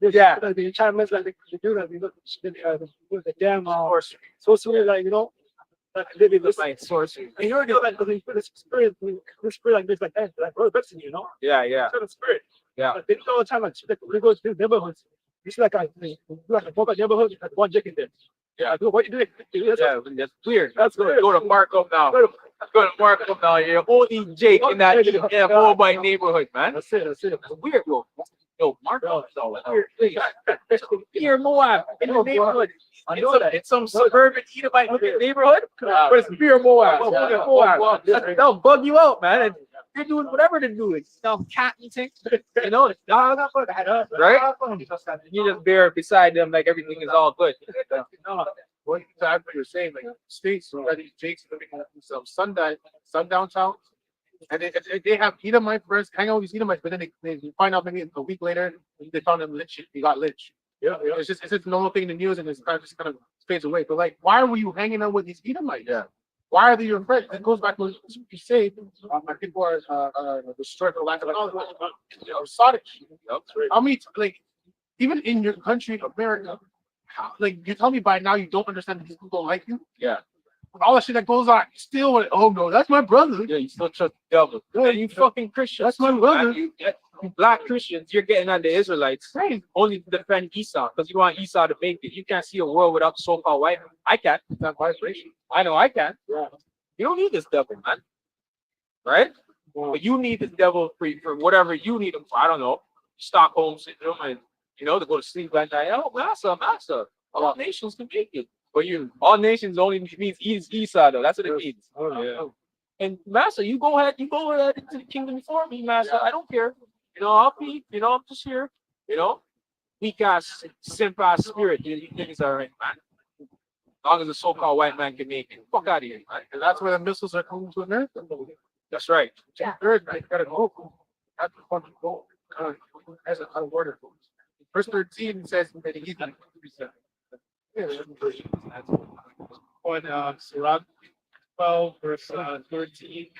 Yeah. The enchantments like they do that, the damn sorcery, like like living this Like sorcery. and you're like this spirit like this like that, like bro, that's Yeah, yeah. sort of spirit. Yeah. But they do all the time like we go to these neighborhoods. It's like a poor neighborhood, like one chicken there. Yeah, what you doing? Yeah, that's weird. That's good. Go to Markham now. Go to Markham now. You're only Jake in that whole by neighborhood, man. That's it. It's weird, yo. Markham is all weird place. Here, Moab in the neighborhood. It's some suburban Edomite neighborhood, but it's pure Moab. That'll bug you out, man. And they're doing whatever they're doing. Cat eating, it's dog, right? You just bear beside them like everything is all good. What you're saying, like states, these Jakes living in some sundown towns, and they have Edomite friends, hang out with these Edomites, but then they find out maybe a week later they found him lynched. He got lynched. Yeah. It's just a normal thing in the news, and it's kind of fades away. But like, why were you hanging out with these Edomites? Yeah. Why are they your friends? It goes back to what you say. My people are destroyed for lack of knowledge. Sonic. How many like even in your country, America, like you tell me by now you don't understand that these people don't like you? Yeah. All the shit that goes on, still oh no, that's my brother. Yeah, you still trust the devil. Yeah, you fucking Christians. That's my brother. You black Christians, you're getting on the Israelites only to defend Esau because you want Esau to make it. You can't see a world without the so-called white man. I can. That's vibration. I know I can. Yeah. You don't need this devil, man. Right? But you need the devil for whatever you need him for. I don't know, Stockholm syndrome, and to go to sleep at night. Oh, master, all nations can make it. But all nations only means Esau though. That's what it means. Oh yeah. And master, you go ahead into the kingdom before me, master. I don't care. I'll be. I'm just here. Weak ass, simp ass spirit. You niggas are right, man. As long as the so-called white man can make it, fuck out of here, man. And that's where the missiles are coming to America. That's right. Third, they gotta go. That's the fucking goal. As a word. Verse 13 says that he's not. On Sirach 12, verse 13,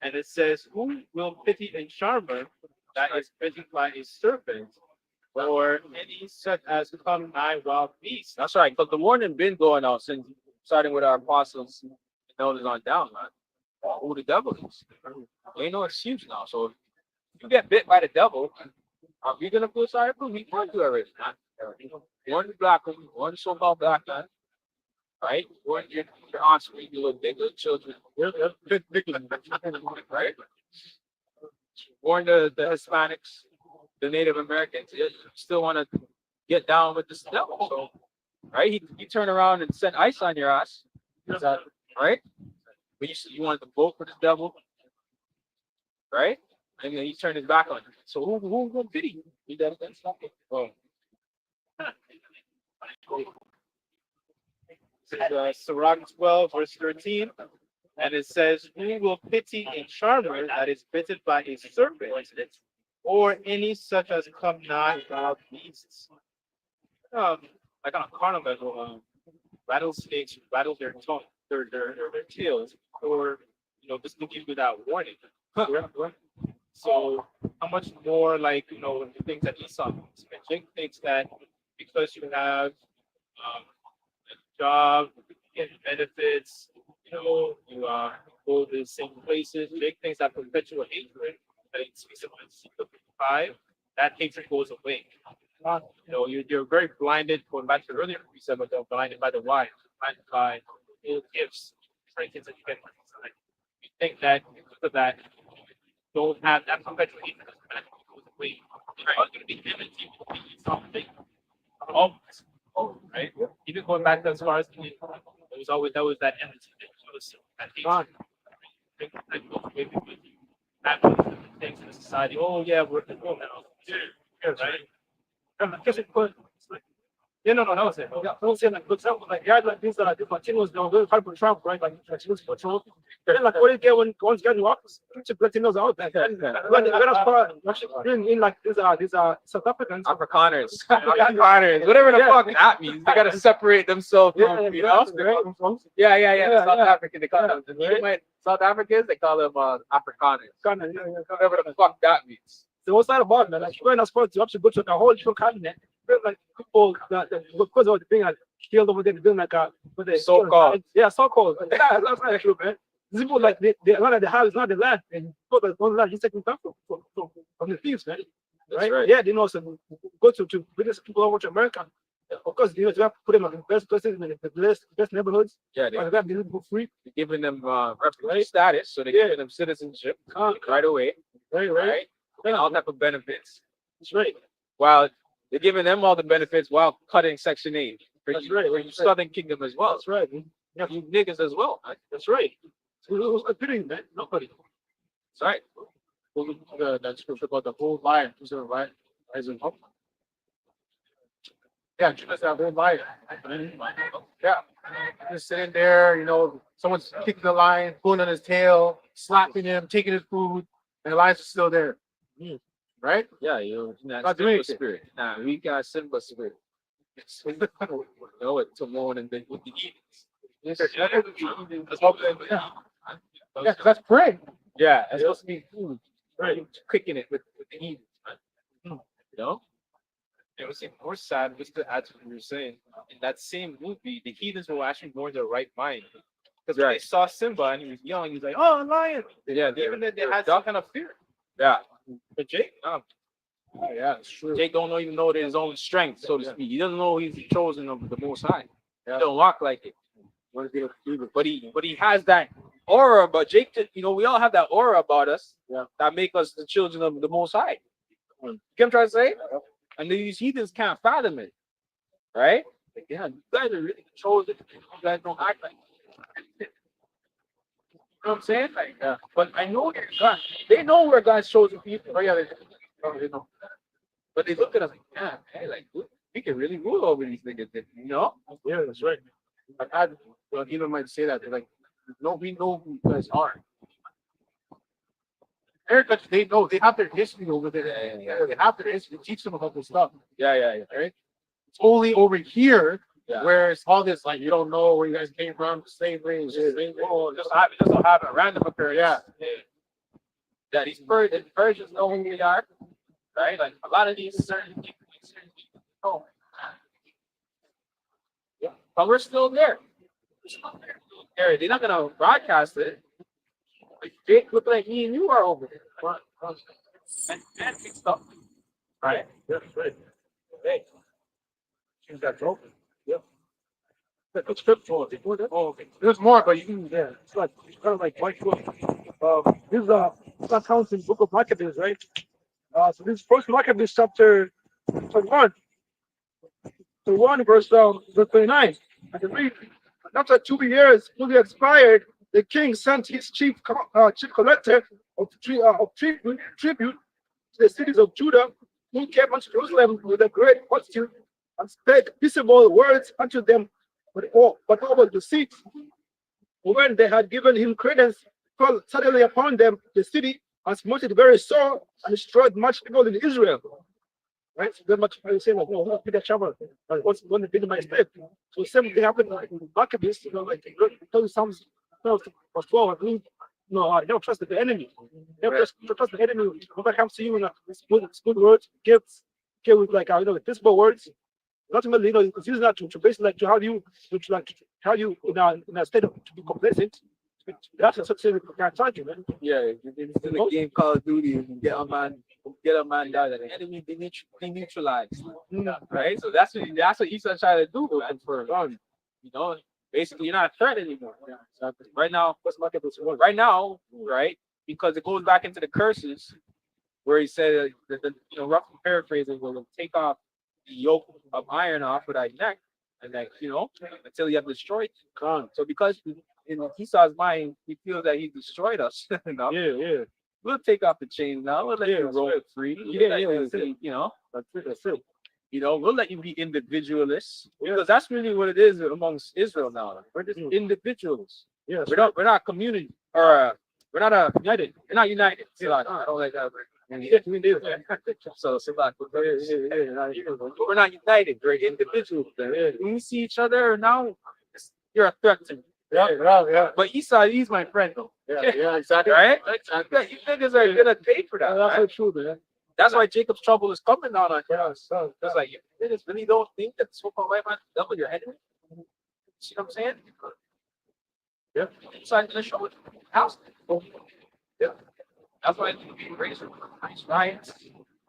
and it says, "Who will pity a charmer that is bitten by a serpent, or any such as come nigh wild beasts?" That's right. Because the warning been going out since starting with our apostles and elders on down, man. Who the devil is. Ain't no excuse now. So if you get bit by the devil, are we gonna feel sorry for we want to already, man. Warn the black woman, warn the so-called black man, right? Warn your offspring, your little big little children. Right? Warn the Hispanics, the Native Americans. You still want to get down with this devil. So, right? He turn around and send ice on your ass. Right? But you wanted to vote for the devil, right? And then he turned his back on you. So who gonna pity you? You got to stop it. Oh. Sirach 12, verse 13, and it says, "Who will pity a charmer that is bitten by a serpent, or any such as come nigh wild beasts?" Like on a carnival, rattlesnakes rattle their tongue, their tails, or just to give you that warning. So how much more like the things that Esau mentioned? Jake thinks that because you have a job, you get benefits, you go to the same places. Jake thinks that perpetual hatred that he speaks of in Ezekiel 55, that hatred goes away. You're very blinded, going back to the earlier precept, but blinded by the wine, blinded by the gifts, right? Things that you get from inside. You think that because of that, don't have that perpetual hatred that goes away. You're always going to be enmity with something. Always. Right? Even going back as far as there was that enmity, that hatred. That goes away because you have things in society. Oh yeah, we're the now. Yeah, right? Yeah, no, that was it. Yeah, don't say like, for example, like you had like things that are Latinos, they're very hard for Trump, right? Like Latinos for Trump. Then like what do you get when once you get in office? Latinos out there. When as far bring in like these South Africans. Afrikaners, whatever the fuck that means. They gotta separate themselves from, Yeah. South African, they call them. South Africans, they call them Afrikaners. Whatever the fuck that means. So what's that about, man? Like you're going as far as you have to go to the whole different continent. Like people that because of the thing like killed over there, doing like so-called. Yeah, so-called. Yeah, that's not true, man. These people like the land that they have is not the land, and people that own the land just taking stuff from the thieves, man. Right? Yeah, they know some go to bring these people over to America. Of course, you have to put them in the best places in the best neighborhoods. Yeah, they have these people free. You're giving them refugee status, so they're giving them citizenship right away. Right. And all type of benefits. That's right. While they're giving them all the benefits while cutting Section 8 for That's you, right. for you Southern Kingdom as well. That's right. Yeah, you niggas as well. Right? That's right. Who's competing, man? Nobody. That's right. That scripture about the whole lion, right? Rising up. Yeah, just that whole lion. Yeah. Just sitting there, someone's kicking the lion, pulling on his tail, slapping him, taking his food, and the lions are still there. Right? Yeah, Not doing Simba anything. spirit. Nah, we got Simba spirit. It's Timon and then with the heathens. Yeah, that's prey. Yeah, it's supposed to be food. Right. Cooking it with the heathens. It was even more sad, just to add to what you were saying. In that same movie, the heathens were actually more in their right mind. Because when they saw Simba and he was young, he was like, "Oh, a lion!" Yeah, Even then, they had some kind of fear. Yeah. But Jake, Yeah, it's true. Jake don't even know his own strength, so to speak. He doesn't know he's chosen of the Most High. He don't walk like it. But he has that aura, but Jake, we all have that aura about us that make us the children of the Most High. You get what I'm trying to say? And these heathens can't fathom it, right? Like, yeah, you guys are really chosen. You guys don't act like. You know what I'm saying? Like, but I know they're God. They know we're God's chosen people. Oh, yeah, they know. But they look at us like, yeah, hey, like we can really rule over these niggas, you know? Yeah, that's right. I've had, even might say that they're like, no, we know who you guys are. Americans, they know they have their history over there. They have their history. Teach them about this stuff. Yeah. Right? It's only over here Yeah. where it's all this like you don't know where you guys came from, slavery, Oh, just don't have a random occurrence. Yeah, these Persians know who we are, right? Like a lot of these certain people know. Yeah, but we're still there. They're not gonna broadcast it. Like, Jake look like me and you are over there. And fix stuff. Right? That's right. Hey, She's got open. Yeah. That's scriptural. Oh, okay. There's more, but you can, yeah. It's kind of like white book. This is that counts in Book of Maccabees, right? So this first Maccabees chapter 21. So 1 verse 29. And it reads, after 2 years fully expired, the king sent his chief collector of tribute to the cities of Judah, who came unto Jerusalem with a great multitude and spake peaceable words unto them, but all was deceit. When they had given him credence, fell suddenly upon them the city and smote it very sore and destroyed much people in Israel. Right? So very much I say like, no, Peter Shammah, what's going to be my step? So same thing happened like in Maccabees, like tell you Psalms 12 verse 12, I mean, no, I don't trust the enemy. Never trust the enemy. Whoever comes to you in good words, gifts, with like with visible words. Ultimately, it's using that to basically like to have you in a state of to be complacent. That's a success we can't charge you, man. yeah, in the game Call of Duty, you can get a man down, and the enemy deneutralized. Right? So that's what Esau's trying to do, man, for basically you're not a threat anymore. Right now, right? Because it goes back into the curses where he said that roughly paraphrasing, will take off the yoke of iron off of thy neck, and until you have destroyed Khan. So because in Esau's mind, he feels that he destroyed us. Yeah. We'll take off the chains now. We'll let you roam free. That's it. We'll let you be individualists because that's really what it is amongst Israel now. We're just individuals. Yeah, We're not community or we're not united. We're not united. So I don't like that. So we're not united. We're individuals. When we see each other now, you're a threat to me. Yeah. But Esau, he's my friend though. Yeah, exactly. Right? You niggas are gonna pay for that. That's so Right? true, man. That's why Jacob's trouble is coming down on you. Yeah, so It's like, you niggas really don't think that the so-called white man double your enemy? See what I'm saying? Yeah. So I'm gonna show it. House. Yeah. That's why it's being raised with nice riots.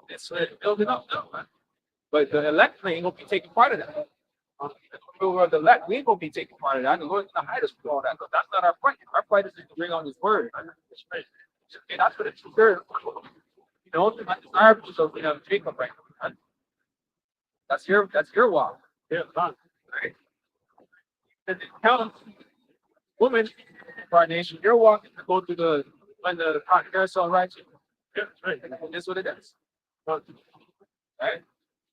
It's building up now, man. But the elect ain't gonna be taking part of that. The elect, we ain't gonna be taking part of that. The Lord's gonna hide us from all that. But that's not our fight. Our fight is to bring on His word. And that's what it's for. The desirables of Jacob right now, man. That's your walk. yeah, man. Right? And the count woman for our nation, you're walking to go through when the carousel rides you. Yeah, right. That's what it is. Right?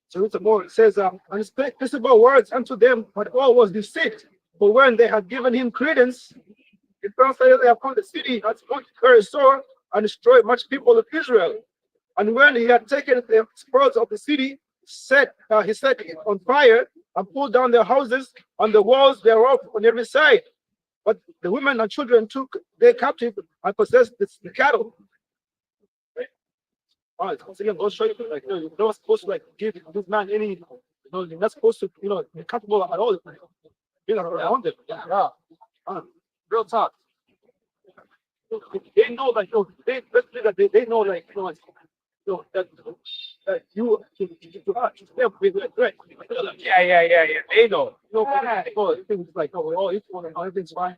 So it's more. It says, and spake peaceable words unto them, but all was deceit. But when they had given him credence, he fell suddenly upon the city, and smote it very sore, and destroyed much people of Israel. And when he had taken the spoils of the city, he set it on fire and pulled down their houses and the walls thereof on every side. But the women and children took their captive and possessed the cattle. Right? All right, once again, I'll show you like you're not supposed to like give this man any. You're not supposed to be comfortable at all. Around it. Yeah. Real talk. They know like they know like that you to with right. Yeah. They know. Things like everything's fine.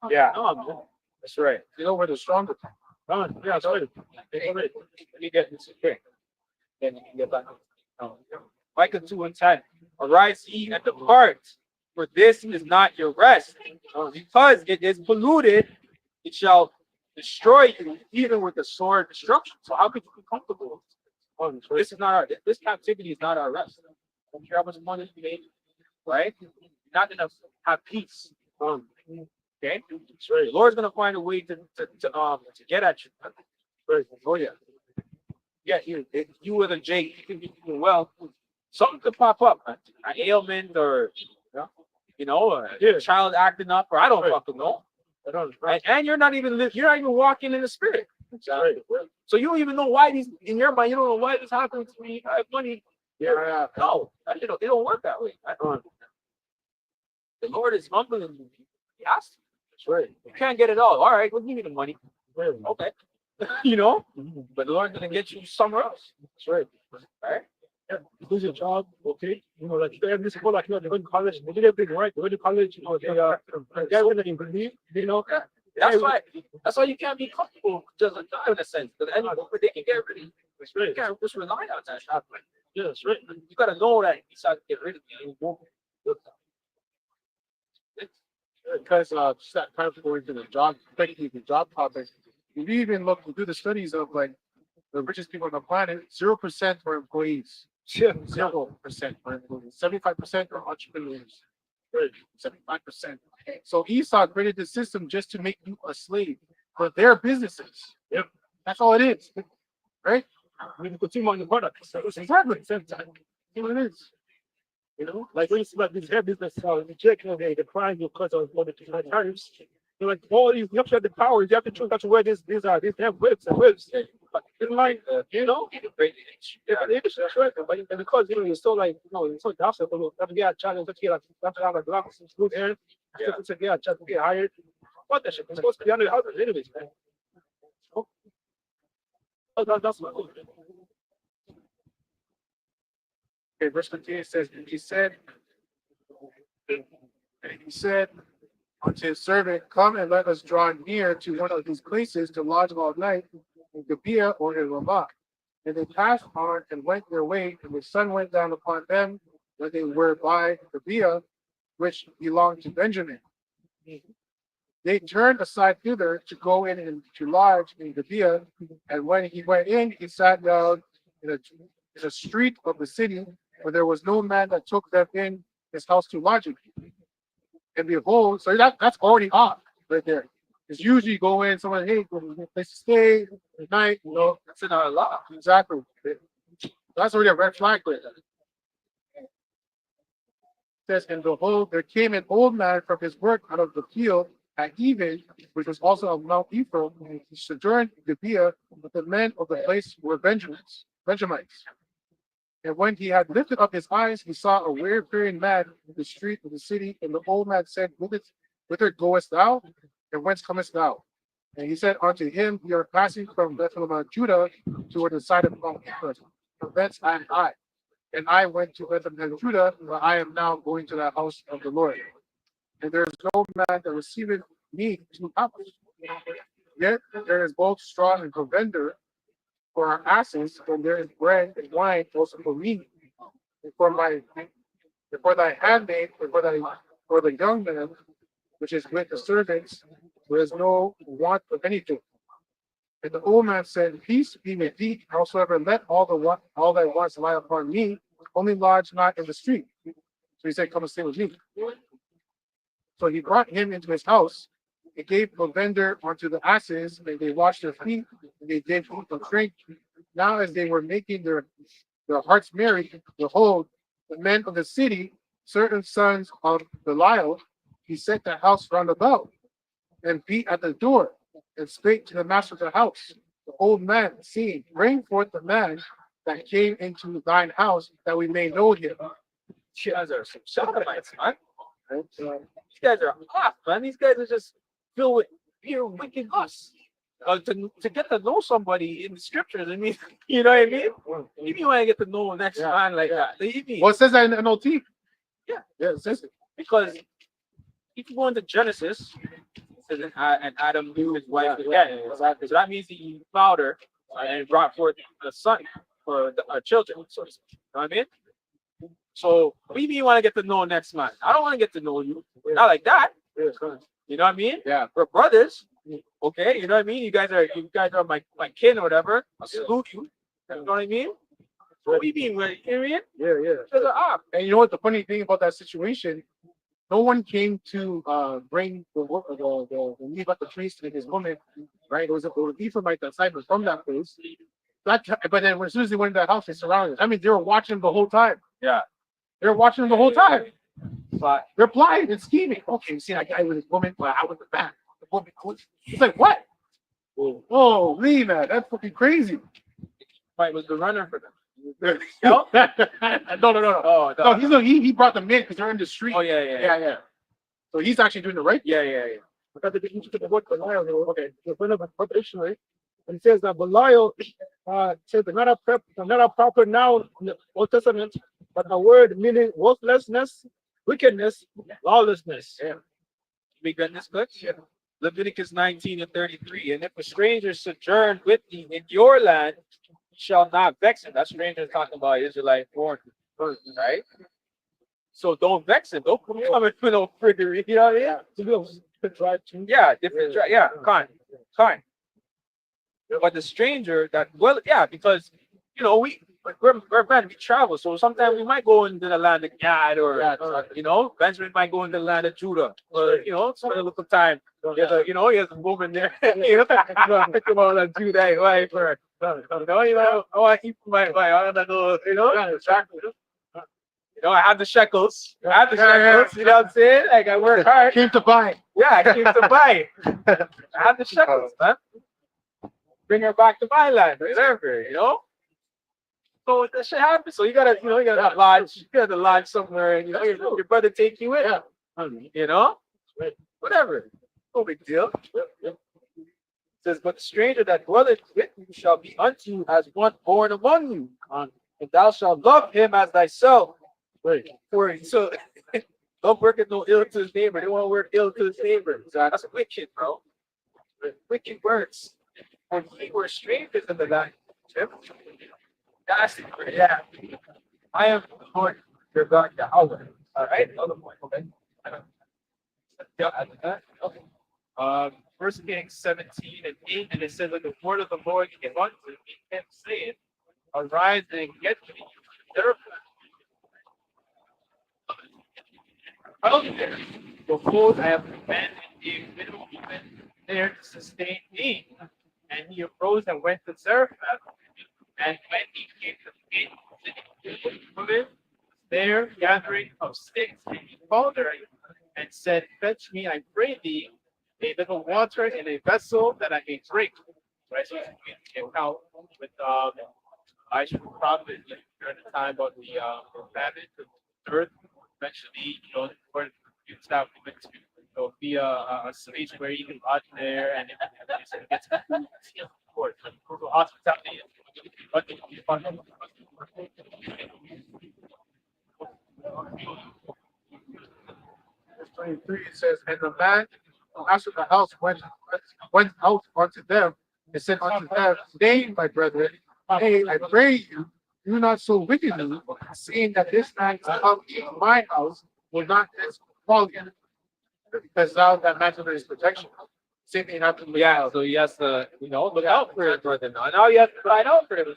Yeah. No, That's right. You know, we're the stronger. Yeah, that's right. Let me get this straight. Then you can get back. Micah 2:10. Arise ye and depart, for this is not your rest. Because it is polluted, it shall destroy you, even with the sword of destruction. So how could you be comfortable? This is not our this captivity is not our rest. Don't care how much money you make, right? You're not gonna have peace. Okay? The Lord's gonna find a way to get at you. Oh yeah. Yeah, you with a J, you can be doing well. Something could pop up, an ailment or a child acting up, or I don't fucking know. And you're not even walking in the spirit. So you don't even know why these in your mind. You don't know why this happened to me. I have money. Yeah, no, it don't work that way. The Lord is humbling you. He has to. That's right. You can't get it all. All right, we'll give you the money. Okay. But the Lord's gonna get you somewhere else. That's right. All right. Yeah, lose your job, okay? Like you have this whole like, they go to college, they did everything right. They go to college, they're gonna believe, That's why you can't be comfortable just a job in a sense. Because they can get rid of you. You can't just rely on that shop. Yeah, that's right. You gotta know that he's trying to get rid of you. Because just that kind of going to the job, technically the job topic. If you even do the studies of like the richest people on the planet, 0% were employees. 0% were employees. 75% are entrepreneurs. 75%. So Esau created the system just to make you a slave for their businesses. Yep. That's all it is. Right? We can continue on the product. So it's exactly the same time. See what it is. Like when you see like these hair business, the check, they decline you because of all the tariffs. Like all these, you have to have the powers. You have to choose where these are. These have whips and whips. But it's like, but because you're so like, you're so docile, you have to get a challenge, you have to have a glass of good hair, you have to get a chance to get hired. What the shit? It's supposed to be under the house anyways, man. That's my own. Okay, verse 28 says, he said unto his servant, come and let us draw near to one of these places to lodge all night in Gibeah or in Ramah. And they passed on and went their way, and the sun went down upon them when they were by Gibeah, which belonged to Benjamin. They turned aside thither to go in and to lodge in Gibeah, and when he went in, he sat down in a street of the city, where there was no man that took them in his house to lodge in. And behold, so that's already off right there. Because usually you go in, someone, hey, place to stay at night, That's in our law. Exactly. That's already a red flag right there. It says, and behold, there came an old man from his work out of the field at even, which was also of Mount Ephraim, and he sojourned in Gibeah, but the men of the place were Benjamites. And when he had lifted up his eyes, he saw a weird-peering man in the street of the city, and the old man said, Whither goest thou, and whence comest thou? And he said unto him, We are passing from Bethlehem of Judah toward the side of Mount Ephraim. From thence am I. And I went to Bethlehem of Judah, but I am now going to the house of the Lord. And there is no man that receiveth me to house. Yet there is both straw and provender for our asses, and there is bread and wine also for me, and for thy handmaid, and for the young man, which is with the servants, there is no want of anything. And the old man said, Peace be with thee, howsoever let all thy wants lie upon me, only lodge not in the street. So he said, Come and stay with me. So he brought him into his house, and gave provender unto the asses, and they washed their feet, and they did eat and drink. Now as they were making their hearts merry, behold, the men of the city, certain sons of Belial, he set the house round about, and beat at the door, and spake to the master of the house. The old man, seeing, bring forth the man that came into thine house, that we may know him. You guys are some sodomites, man. These guys are off, man. These guys are just filled with pure wicked lust. To get to know somebody in the scriptures, I mean, you know what I mean? If you want to get to know an next man like that, Well, it says that in the NLT. Yeah, it says it. because if you go into Genesis, says, and Adam knew his wife again. Exactly. So that means he found her and brought forth a son for children. So, you know what I mean? So we mean want to get to know next man. I don't want to get to know you. Not like that. You know what I mean? Yeah. We're brothers. Okay, you know what I mean? You guys are my kin or whatever. I salute you. You know what I mean? What we mean, you know what I mean? Yeah, yeah. Because And you know what the funny thing about that situation? No one came to bring the leave at the priest and his woman, right? It was Ephraimite that was from that place. But then as soon as they went into that house, they surrounded. I mean, they were watching the whole time. yeah. They were watching the whole time. But They're plotting and scheming. Okay, you see that guy with his woman, but I was the man. The woman, it's like what? Oh, Lee, man, that's fucking crazy. fight was the runner for them. No, no. Oh, No, he brought them in because they're in the street. oh yeah. Yeah. So he's actually doing the right. Yeah. Because they into the word Belial. Okay, the one of the dictionary, and it says that Belial says another proper noun in the Old Testament, but a word meaning worthlessness, wickedness, lawlessness. Yeah. We got this book? Yeah. Leviticus 19:33. And if a stranger sojourn with thee in your land, you shall not vex him. That stranger is talking about Israelite born, right? So don't vex him. Don't come with no friggery. You know what I mean? Yeah, different tribe. Yeah, kind. But the stranger that because we're men, we travel. So sometimes we might go into the land of Gad or Benjamin might go into the land of Judah. Or some little time. There's a woman there. Think about a Judah wife or I want to eat my wife. I want to go, I have the shekels. You know what I'm saying? Like I work hard. Came to buy. Yeah, I came to buy. I have the shekels, man. Bring her back to my land, whatever, So that shit happens. So you gotta lodge. You gotta lodge somewhere, and your brother take you in. Whatever. No big deal. It says, but the stranger that dwelleth with you shall be unto you as one born among you, and thou shalt love him as thyself. So don't work at no ill to his neighbor. They want to work ill to his neighbor. That's wicked, bro. Wicked words. When we were strangers in the land, that's yeah. I am the Lord your God, Yahweh. All right, other point. Okay. First Kings 17:8, and it says, "Like the word of the Lord came unto him, saying, Arise and get me Zarephath out there. Behold, I have commanded a widow woman there to sustain me." And he arose and went to Zarephath. And when he came to the gate of the city, the woman there gathering of sticks, and he called her and said, Fetch me, I pray thee, a little water in a vessel that I may drink. Right? So we came out with Elijah the prophet during the time of the famine, the earth. Eventually, the Lord used that woman to be a space where you can lodge there and get some food. For hospitality. Verse 23 it says, and the man after the house went out unto them and said unto them, Nay, my brethren, nay, I pray you, do not so wickedly, seeing that this man is come into my house, will not this fall you, because thou that man under his protection. Same thing happened with So he has to, look out for his brother now. Now you have to find out for him. You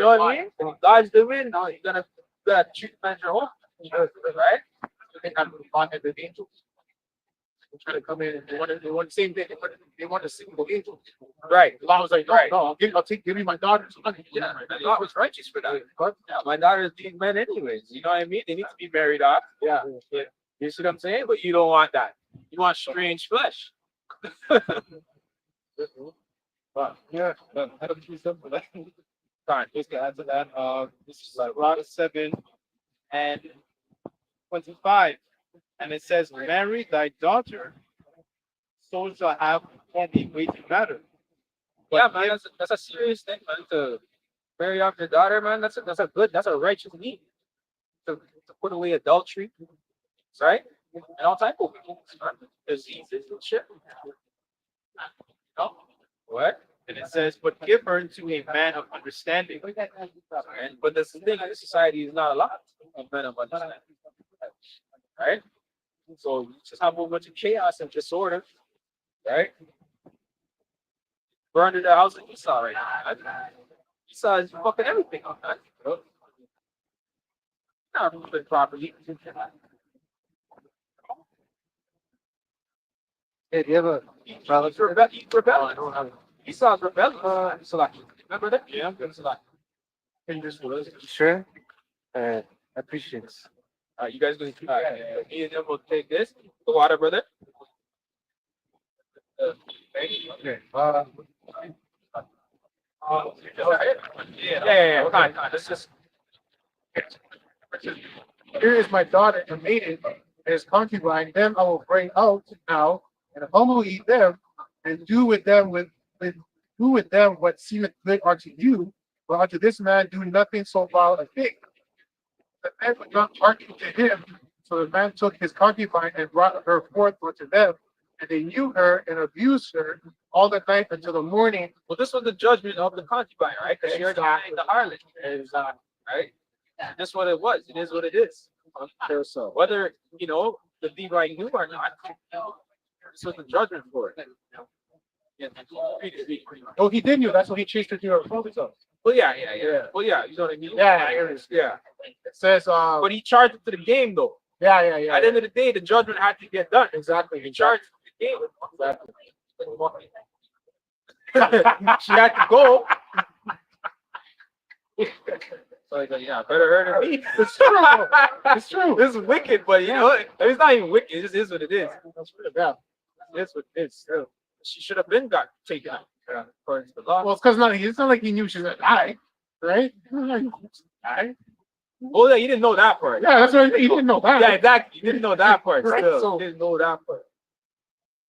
know what I mean? Dodge the wind. Now you're gonna treat the man your home. Right? They have to find the angels. They try to come in and they want the same thing. They want a single angel. Right. The law was like, no, Right. no, give me my daughter. Yeah, and God was righteous for that. Yeah, my daughters being men anyways. You know what I mean? They need to be married off. Yeah. You see what I'm saying? But you don't want that. You want strange flesh. Yeah. I don't do something for that. Fine, just to add to that, this is like Rock 7 and 25. And it says, Marry thy daughter, so shall have any weighty matter. Yeah, man, that's a serious thing, man. To marry off your daughter, man. That's a righteous need. To put away adultery, right? and all type of diseases and shit. No, what? And it says, but give her to a man of understanding. And but this thing in this society is not a lot of men of understanding, right? So you just have a whole bunch of chaos and disorder, right? Burned the house of Esau right now. Man. Esau is fucking everything up, man. Not moving properly. Hey, do you have a He's rebelling. Esau's rebelling. Selection. Remember that? Yeah, good selection. sure? I appreciate it. You guys going to me and them will take this. The water, brother. Okay. Yeah. Fine. Let's just. Here is my daughter, the maiden, and his concubine. Them I will bring out now, and humble them, and do with them what seemeth good unto you. But unto this man do nothing so vile a thing. The man would not hearken to him. So the man took his concubine and brought her forth unto them, and they knew her and abused her all the night until the morning. Well, this was the judgment of the concubine, right? Because she already married the harlot. Right? That's what it was. It is what it is. So whether the Levite knew or not, this was the judgment for it. Yeah. Oh, he did knew. That's what he chased her to her father's house. Well, yeah. Well, yeah, you know what I mean? Yeah, here it is. Yeah. It says, But he charged it to the game, though. yeah. At the end of the day, the judgment had to get done. Exactly. He charged it to the game. She had to go. So he's like, yeah, better her than me. It's true. It's true. This is wicked, but it's not even wicked. It just is what it is. Yeah. It's what it is. She should have been got taken out according to the law. Well, it's because it's not like he knew she was gonna die, right? Die. Oh, yeah, you didn't know that part. Yeah, that's right. He didn't know that. Yeah, exactly. You didn't know that part. Right, Still, so- you didn't know that part.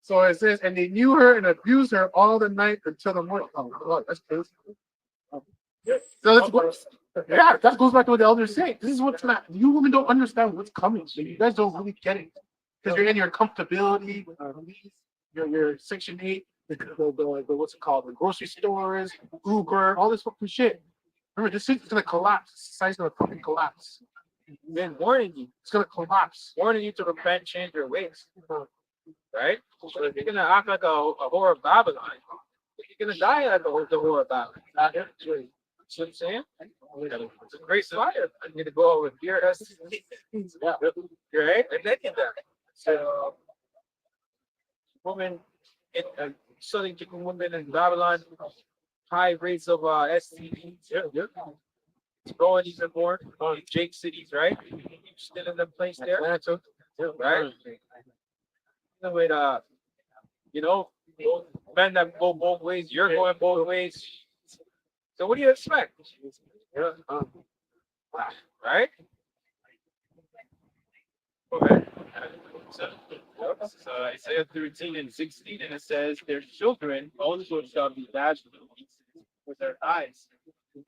So it says, and they knew her and abused her all the night until the morning. Oh, God, that's crazy. So that's what, yeah, that goes back to what the elders say. This is what's not. You women don't understand what's coming. So you guys don't really get it because you're in your comfortability, your Section 8, the what's it called, the grocery stores, Uber, all this fucking shit. Remember, this shit's gonna collapse. Society's gonna fucking collapse. Been warning you, It's gonna collapse. warning you to repent, change your ways. Right? So if you're gonna act like a whore of Babylon, you're gonna die like the whore of Babylon. See what I'm saying? It's a great fire. I need to go over here. Yeah. Right? And then get there. So, women, Southern African women in Babylon, high rates of STDs. Yeah. It's growing even more. Jake cities, right? Still in the place there. Atlanta. Right? With men that go both ways, you're going both ways. So what do you expect? Right? Okay. So Isaiah 13 and 16, and it says, their children also shall be dashed with their eyes,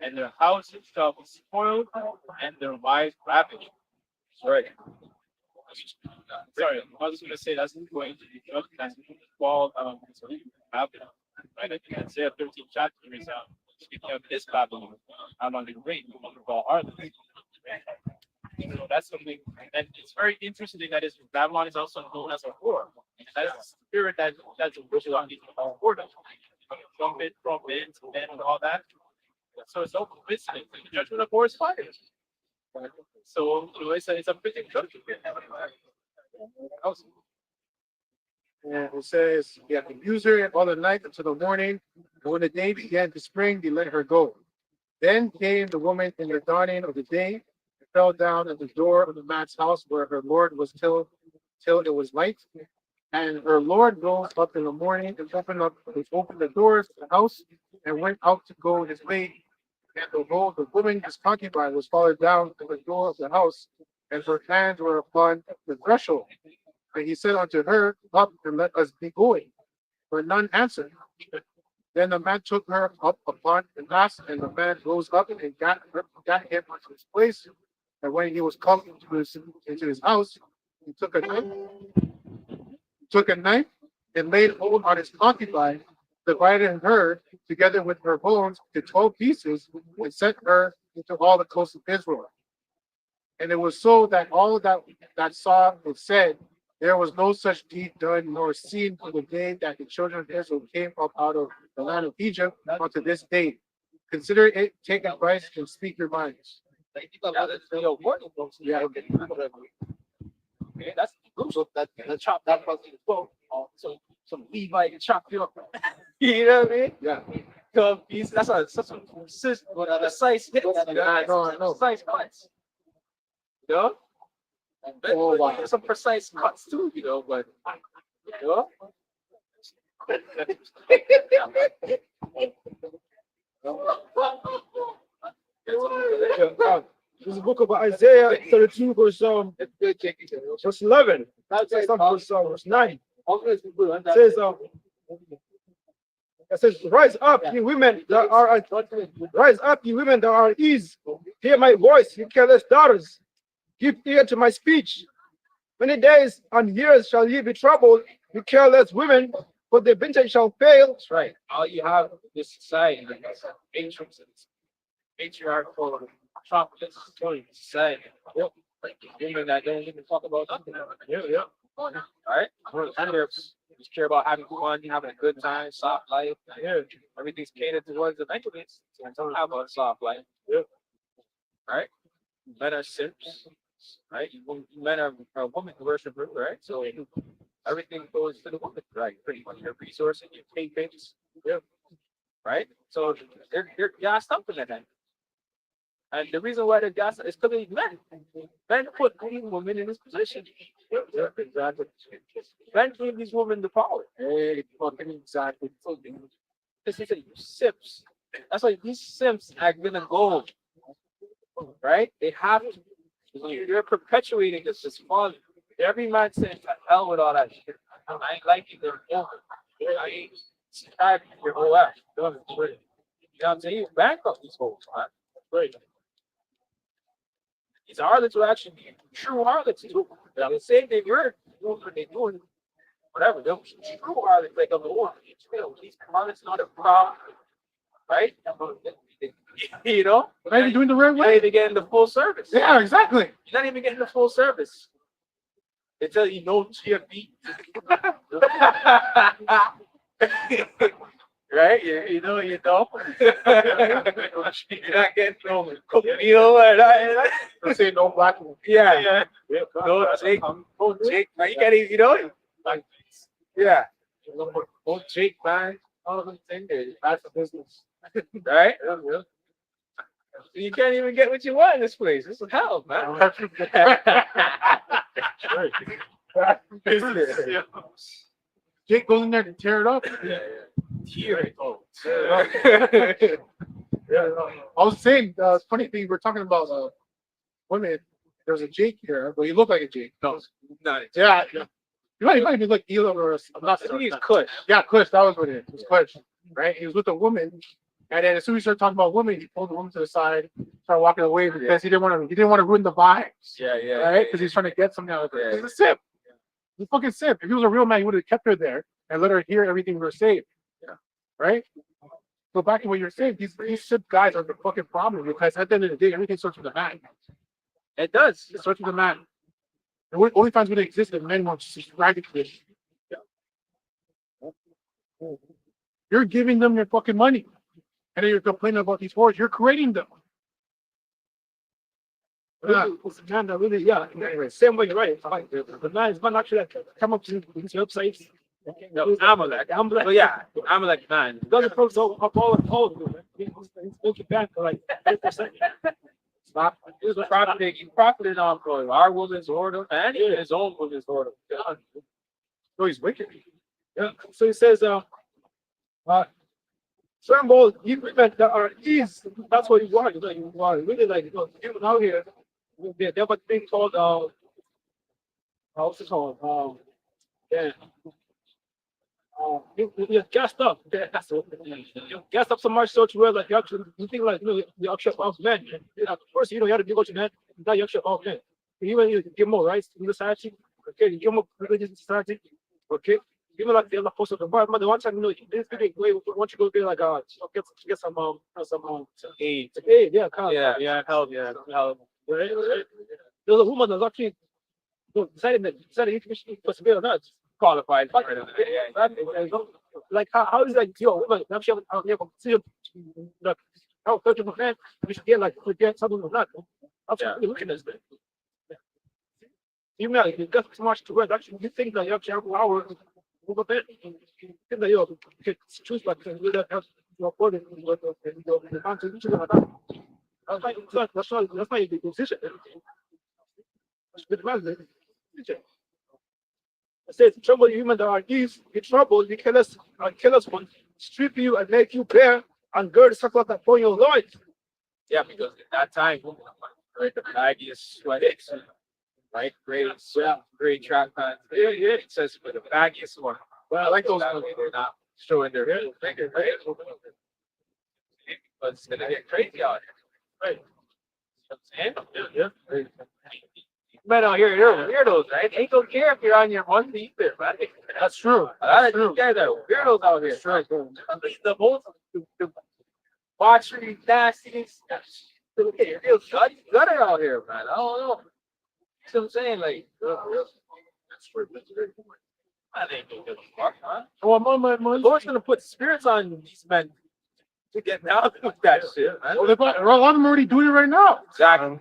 and their houses shall be spoiled, and their wives ravaged. Right. Sorry, I was going to say that's going to be judged. That's called Babylon. Right? I think Isaiah 13 chapter is speaking of this Babylon, out on the great, of all harlots. So that's something, and it's very interesting that is Babylon is also known as a whore. That is the spirit that's originally on the whore. Trumpet, and all that. So it's no coincidence. The judgment of whore is fire. So it's a pretty judgment. And it says, you have to use her all the night until the morning. And when the day began to spring, they let her go. Then came the woman in the dawning of the day and fell down at the door of the man's house where her Lord was till it was light. And her Lord rose up in the morning and opened the doors of the house and went out to go his way. And behold, the woman, his concubine, was fallen down to the door of the house, and her hands were upon the threshold. And he said unto her, up and let us be going. But none answered. Then the man took her up upon an ass, and the man rose up and got him unto his place. And when he was come into his house, He took a knife and laid hold on his concubine, divided her together with her bones to 12 pieces, and sent her into all the coasts of Israel. And it was so that all that saw it said, there was no such deed done nor seen from the day that the children of Israel came up out of the land of Egypt unto this day. Consider it, take advice, and speak your minds. Yeah, that's the important folks. Yeah. Okay, that's crucial. That the chop that was the quote. So some Levite chop you up. You know what I mean? Yeah. So piece. That's such a precise hit. I know. Precise cuts. You know? Oh, wow. Some precise cuts too, you know, but you know? This is the book of Isaiah 32, verse 11. Verse 9. It says, rise up, ye women that are at ease. Hear my voice, ye careless daughters. Give ear to my speech. Many days and years shall ye be troubled, you careless women, for the vintage shall fail. That's right. All you have in this society, matriarchal, chocolate society. Yep. Like women that don't even talk about nothing. Yeah. All right. Just care about having fun, having a good time, soft life. Yeah. Everything's catered towards eventually. Don't have a soft life. Yeah. Right. Men are simps. Right. Men are women worshippers. Right. So everything goes to the woman. Right. Pretty much your resources, your pay payments. Yeah. Right. So they're gassed up in that. And the reason why they're gassed is because of men. Men put women in this position. Yeah, exactly. Men gave these women the power. Hey, fucking exactly. This is a simps. That's why these simps are gonna go. Right? They have to. You're perpetuating this fun. Every man saying, hell with all that shit. I ain't liking their over. I ain't subscribing to your whole ass. You know what I'm saying? You bankrupt these hoes, man. Right. These harlots will actually be true harlots too. They say they were doing what they're doing, whatever. They're true harlots, like of the war. These harlots not a problem, right? You know, But are you doing the right you're not way? even getting the full service. Yeah, exactly. You're not even getting the full service. They tell you no GFB. Right? You know. You're not getting no, you know what? Don't say no black woman. Yeah. No, Jake. Oh, Jake. Man, you can't even, you know? Yeah. Oh, Jake, man. All of them things. Bad for business. Right? You can't even get what you want in this place. This is hell, man. Jake goes in there to tear it up. I was saying, funny thing, we're talking about women. There's a Jake here, but you look like a Jake. No, not it. Yeah. You might even look Elam or I'm not I think sure. it's Kush. Yeah, Kush, that was what it is. It was Kush, right? He was with a woman, and then as soon as he started talking about women, he pulled the woman to the side, started walking away because he didn't want to ruin the vibes, Yeah. right? Because he's trying to get something out of her. Yeah. He's a simp. He's a fucking simp. If he was a real man, he would have kept her there and let her hear everything we were saying. Yeah. Right? So back to what you're saying, these simp guys are the fucking problem because at the end of the day, everything starts with the man. It does. It starts with the man. The OnlyFans would exist if men weren't subscribing to this. You're giving them your fucking money. And then you're complaining about these whores. You're creating them. Really, it's a man that really, same way, right? The man is man actually come up to these websites. No, Amalek. Amalek. Oh, yeah. Amalek, man. Doesn't post up all the polls, he's making back for like 8%. Stop. He was profiting. He profited off of our women's order and even his own women's order. So he's wicked. Yeah. So he says, tremble, you women that are at ease. That's what you want. You want really like, even out here, they have a thing called, what's it called? You're gassed up. You're gassed up so much so to where like you think like you actually of men. First, you have to be good to men. Now you actually of men. Even you give more rights in the society, Okay, you give them religious society. Okay, even like the other post of the Bible, the one time you know this big way once you go get like get some Eight. hey yeah kind of Yeah, help, yeah, help. right? There's a woman that's actually decided if she was to be or not. Qualified. But, like how is like yo woman I'm sure how you see like how 30% we should get like we get something or not. I'm looking at this. You know, you got so much to read. Actually, you think that you actually have an hour over there. You think that you can choose like you don't have to afford it. The country, you should have that. That's not your decision. That's good man. It says, trouble you human that are ease, in trouble, you kill us one, strip you and make you bare, and gird sackcloth upon your loins. Yeah, because at that time, right, the baggiest sweaters, right? Great track pants. Yeah, it says for the baggiest one. Well, I like those. They're not showing their real figure, right? But it's gonna get crazy out here. Right. You know what I'm saying? Yeah. Men out here, they're weirdos, right? Ain't gonna care if you're on your one either, man. That's true. A lot of these guys are weirdos out here. The most watchery, nastiest, real gutter out here, man. I don't know. See what I'm saying? Like, I think they'll give a fuck, man. Well, Lord's gonna put spirits on these men to get down with that shit, man. a lot of them are already doing it right now. Exactly.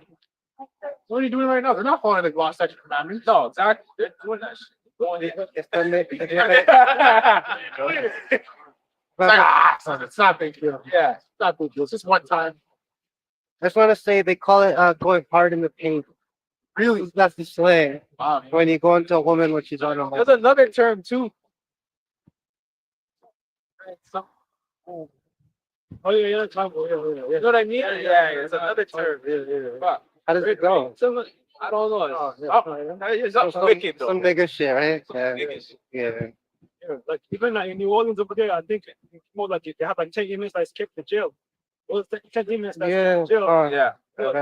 They're already doing it right now. They're not following the law, statute, commandments. No, exactly. They're doing that shit. It's like, it's not big deal. Yeah. It's not big deal. It's just one time. I just want to say they call it going hard in the paint. Really? That's the slang Wow. when you go into a woman when she's on her There's home. another term too. Oh yeah, time. You know what I mean? Yeah, it's another term. Fuck. How does it go? Some, I don't know. It's Some, not wicked though. some bigger shit, right? Yeah. Niggas. Yeah. Yeah, like even like in New Orleans over there, I think it's more like they have like 10 inmates that escaped the jail. Well, 10 inmates that Yeah. escaped the jail. Oh, Yeah.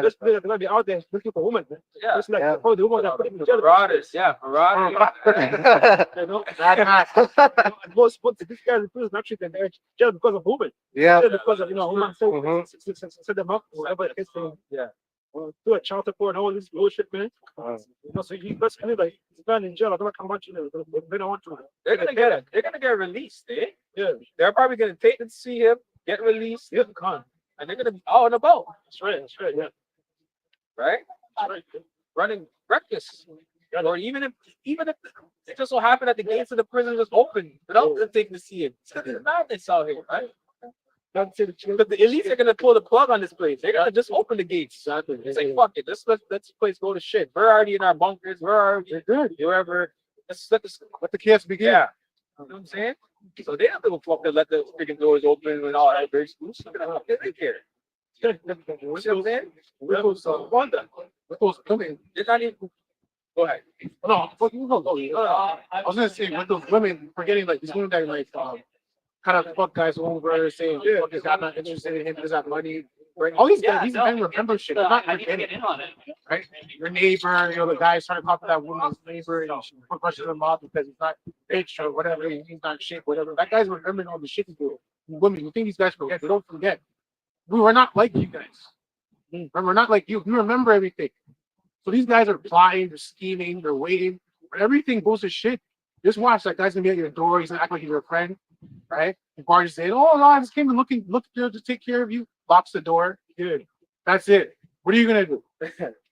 This they're gonna be out there looking for women. Man. Yeah. It's like Yeah. oh, the woman that put him in jail. Marauders. Yeah. Marauders. You know, and most spots this guy in prison actually they're in jail because of women. yeah. Jail because of women Mhm. set them up or whatever. It's Yeah. do a child support and all this bullshit, man. Oh. You know, so you basically like this man in jail. I don't come back to you. They don't want to. They're gonna get released, eh? Yeah, They're probably gonna take and see him, get released, yeah, con. and they're gonna be out and about, That's right. That's right. Yeah, right? that's right. Running reckless. Or even if it just so happened that the gates of the prison just open without them taking to see him. It's gonna be madness out here, right? But the elites are gonna pull the plug on this place. They're gonna just open the gates. Exactly. It's like fuck it, let's let this place go to shit. We're already in our bunkers, we're already Good. wherever. Let's let this Let the chaos begin. yeah. You know what I'm saying? So they don't give a fuck to let the freaking doors open and all that very schools. They care. You know what I'm saying? Wonder. Women. They're not even go ahead. No, fuck you. I was gonna say with those women, forgetting like these women that like kind of fuck guys over, saying fuck this guy, I'm not interested in him, he doesn't have money. Right? All these guys, these men remember shit. They're not forgetting, right? Your neighbor, the guy's trying to talk to that woman's neighbor, and she pushes him off because he's not rich or whatever, he's not shit, whatever. That guy's remembering all the shit he do. Women, you think these guys forget? They don't forget. We were not like you guys. We're not like you. You remember everything. So these guys are plotting, they're scheming, they're waiting. When everything goes to shit, just watch. That guy's gonna be at your door. He's gonna act like he's your friend, right? And Barney's saying, "Oh no, I just came to look to take care of you." Locks the door. Dude, that's it. What are you gonna do?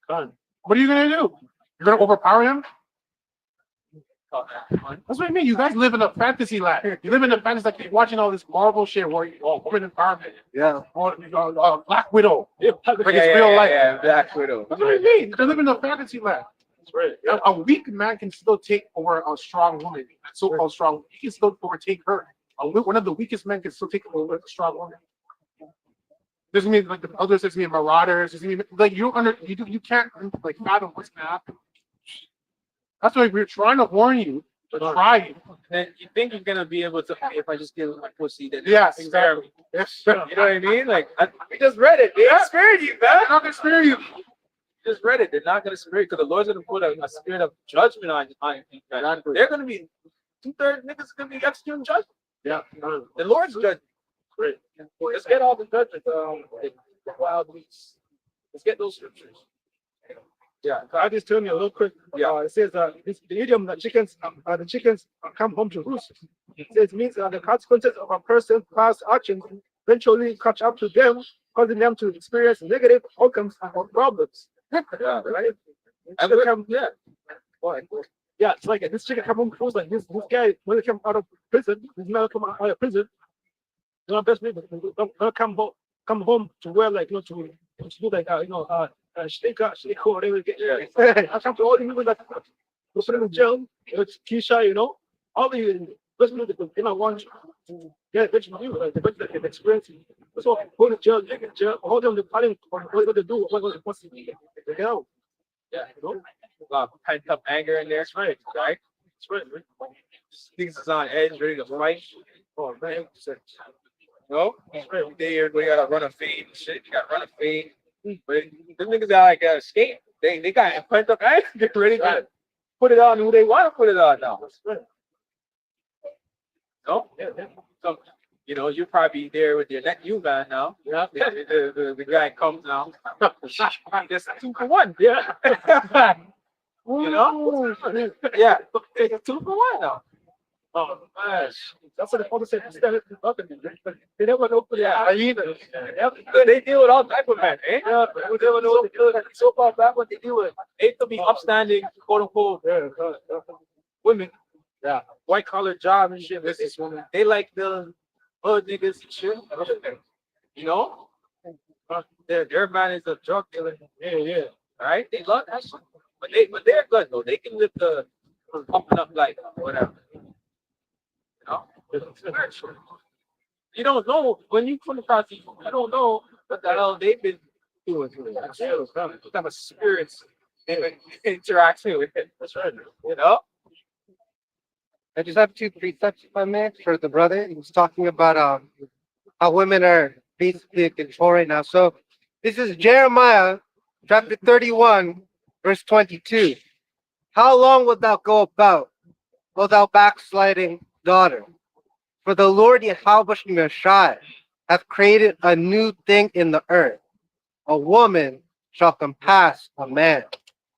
Done. What are you gonna do? You're gonna overpower him? That's what I mean. You guys live in a fantasy land. You live in a fantasy like you're watching all this Marvel shit where women empowerment, Yeah. Black Widow. Yeah, Like it's real life. Yeah, Black Widow. That's what I mean. They're living in a fantasy land. that's right. A weak man can still take over a strong woman. So-called strong. He can still overtake her. One of the weakest men can still take over a strong woman. There's gonna be like the others. There's gonna be marauders. There's gonna be like you can't like fathom what's gonna happen. That's why we're trying to warn you. To try. Then you think you're gonna be able to if I just give them my pussy then Yes, spare me. Yes. You know what I mean? Like we just read it. They spared you, man. I'm not gonna spare you. just read it. They're not going to spirit because the Lord's going to put a spirit of judgment on you. They're going to be 2/3 niggas going to be executing judgment. Yeah. The Lord's judgment. Great. Let's get all the judgment. The wild beasts. Let's get those scriptures. Yeah. I just tell you a little quick. It says the idiom the chickens come home to roost. It says means the consequences of a person's past actions eventually catch up to them, causing them to experience negative outcomes or problems. Yeah. Right? And yeah. Yeah, it's like this chicken come home to roost. Like this guy when he came out of prison, this man come out of prison. Best maybe come home to wear like to do like shake or whatever. I come to all the people that were put in jail. It's Keisha, all the best people that want to get rich from you, the best that can experience. So go to jail, you get jail, hold them the planning on what they do, what's the hell. Yeah. A lot of pent up anger in there. That's right. Right. That's right. Things is on edge, ready to fight. Oh man, No, they gotta run a fade and shit. You gotta run a fade. But them niggas got like skate. They got pent up anger. Get ready to put it on who they want to put it on now. No, so you're probably there with your neck you man now. Yeah. The guy comes now. That's 2 for 1. Yeah. Yeah, it's 2 for 1 now. Oh, gosh. That's what the father said. They never know for the hyena. They deal with all type of men, eh? Yeah, they never know what they do. So far back what they deal with. They could be upstanding, quote unquote, women. Yeah. White collar job and shit. They like the hood niggas and shit. Their man is a drug dealer. Yeah. All right, they love that shit. But they're good though. They can live the pumping up like whatever. You don't know when you come across people. You don't know what the hell they've been doing. What type of spirits they've been interacting with. That's right. I just have 2 precepts, if I may, for the brother. He was talking about how women are basically in control right now. So this is Jeremiah chapter 31, verse 22. How long wilt thou go about, O thou backsliding daughter? For the Lord Yahweh hath created a new thing in the earth. A woman shall compass a man.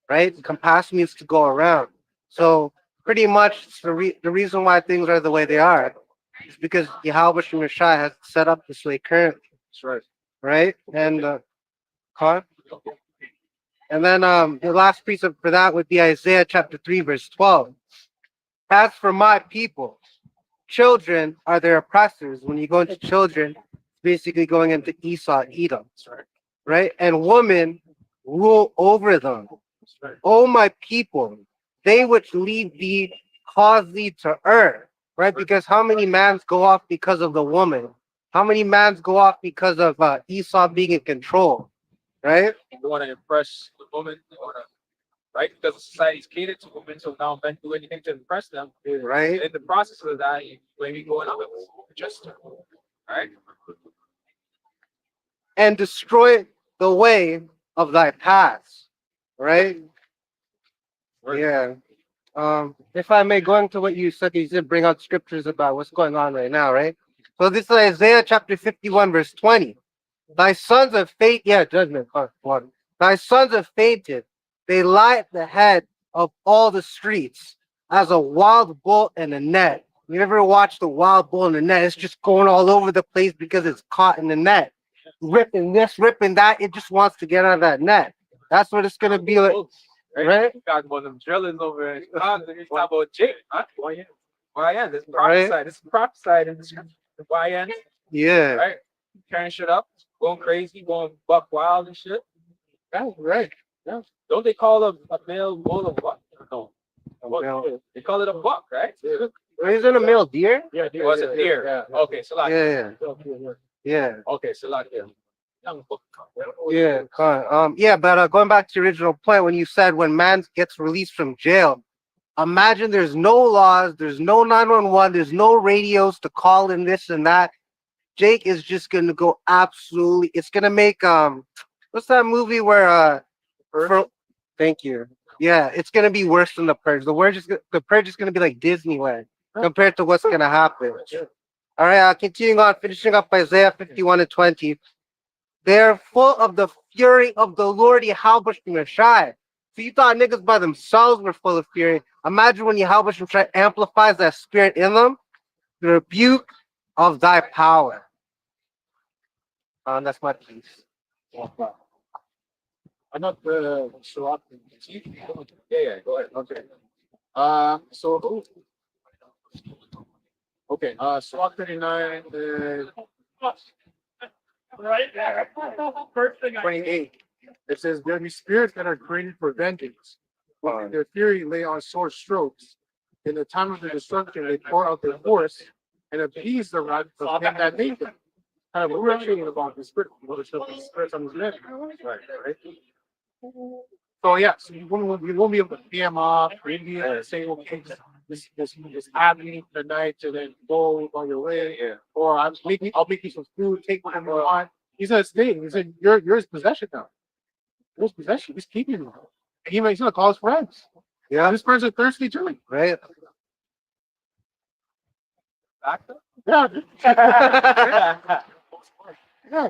Right? Compass means to go around. So pretty much the reason why things are the way they are is because Yahweh has set up this way currently. That's right. Right? And and then the last precept for that would be Isaiah chapter 3, verse 12. As for my people, children are their oppressors. When you go into children, basically going into Esau, Edom. Right? And women rule over them. Oh, my people, they which lead thee cause thee to err. Right? Because how many mans go off because of the woman? How many mans go off because of Esau being in control? Right? You want to impress the woman, right? Because society's catered to women, so now men do anything to impress them. Right? In the process of that, you maybe going up just right? And destroy the way of thy paths. Right? Yeah. If I may, going to what you said bring out scriptures about what's going on right now, right? So this is Isaiah chapter 51, verse 20. Thy sons have fainted, judgment. Thy sons have fainted. They lie at the head of all the streets as a wild bull in a net. You ever watched the wild bull in the net? It's just going all over the place because it's caught in the net. Ripping this, ripping that. It just wants to get out of that net. That's what it's going to be like. Right? Talking about them drillings over there. Talking about Jake. Huh? YN. This is prophesied. Right? This is prophesied in the scripture. The YN. Yeah. Right? Tearing shit up. Going crazy. Going buck wild and shit. Yeah, right. Yeah. Don't they call a male bull a buck? No. Male. They call it a buck, right? Isn't a male deer? Yeah, It was a deer. Yeah. Okay, so like Yeah. okay, so like young buck. Yeah. But going back to your original point, when you said when man gets released from jail, imagine there's no laws, there's no 911, there's no radios to call in this and that. Jake is just gonna go absolutely. It's gonna make what's that movie where Thank you. Yeah, it's gonna be worse than the purge. The purge is gonna be like Disneyland compared to what's gonna happen. All right, continuing on, finishing up Isaiah 51 and 20. They're full of the fury of the Lord Yahushua Mashai. So you thought niggas by themselves were full of fury. Imagine when Yahushua Mashai amplifies that spirit in them, the rebuke of thy power. That's my piece. I'm not the Sirach. Yeah, go ahead. Okay. So okay. Sirach 39. Right there. First thing 28. It says, there be spirits that are created for vengeance. But their fury lay on sore strokes. In the time of the destruction, they pour out their force and appease the wrath of him that made them. Kind of appreciating about the spirit, what is the spirits on his men. Right. So yeah, so you won't be able to pay him off, or India, say, okay, this happening tonight, to then go on your way. Yeah. Or I'll make you some food, take whatever you want. He's gonna stay. He said, you're his possession now. You're his possession. He's keeping you. And he's gonna call his friends. Yeah, His friends are thirsty too. right? Yeah. Yeah.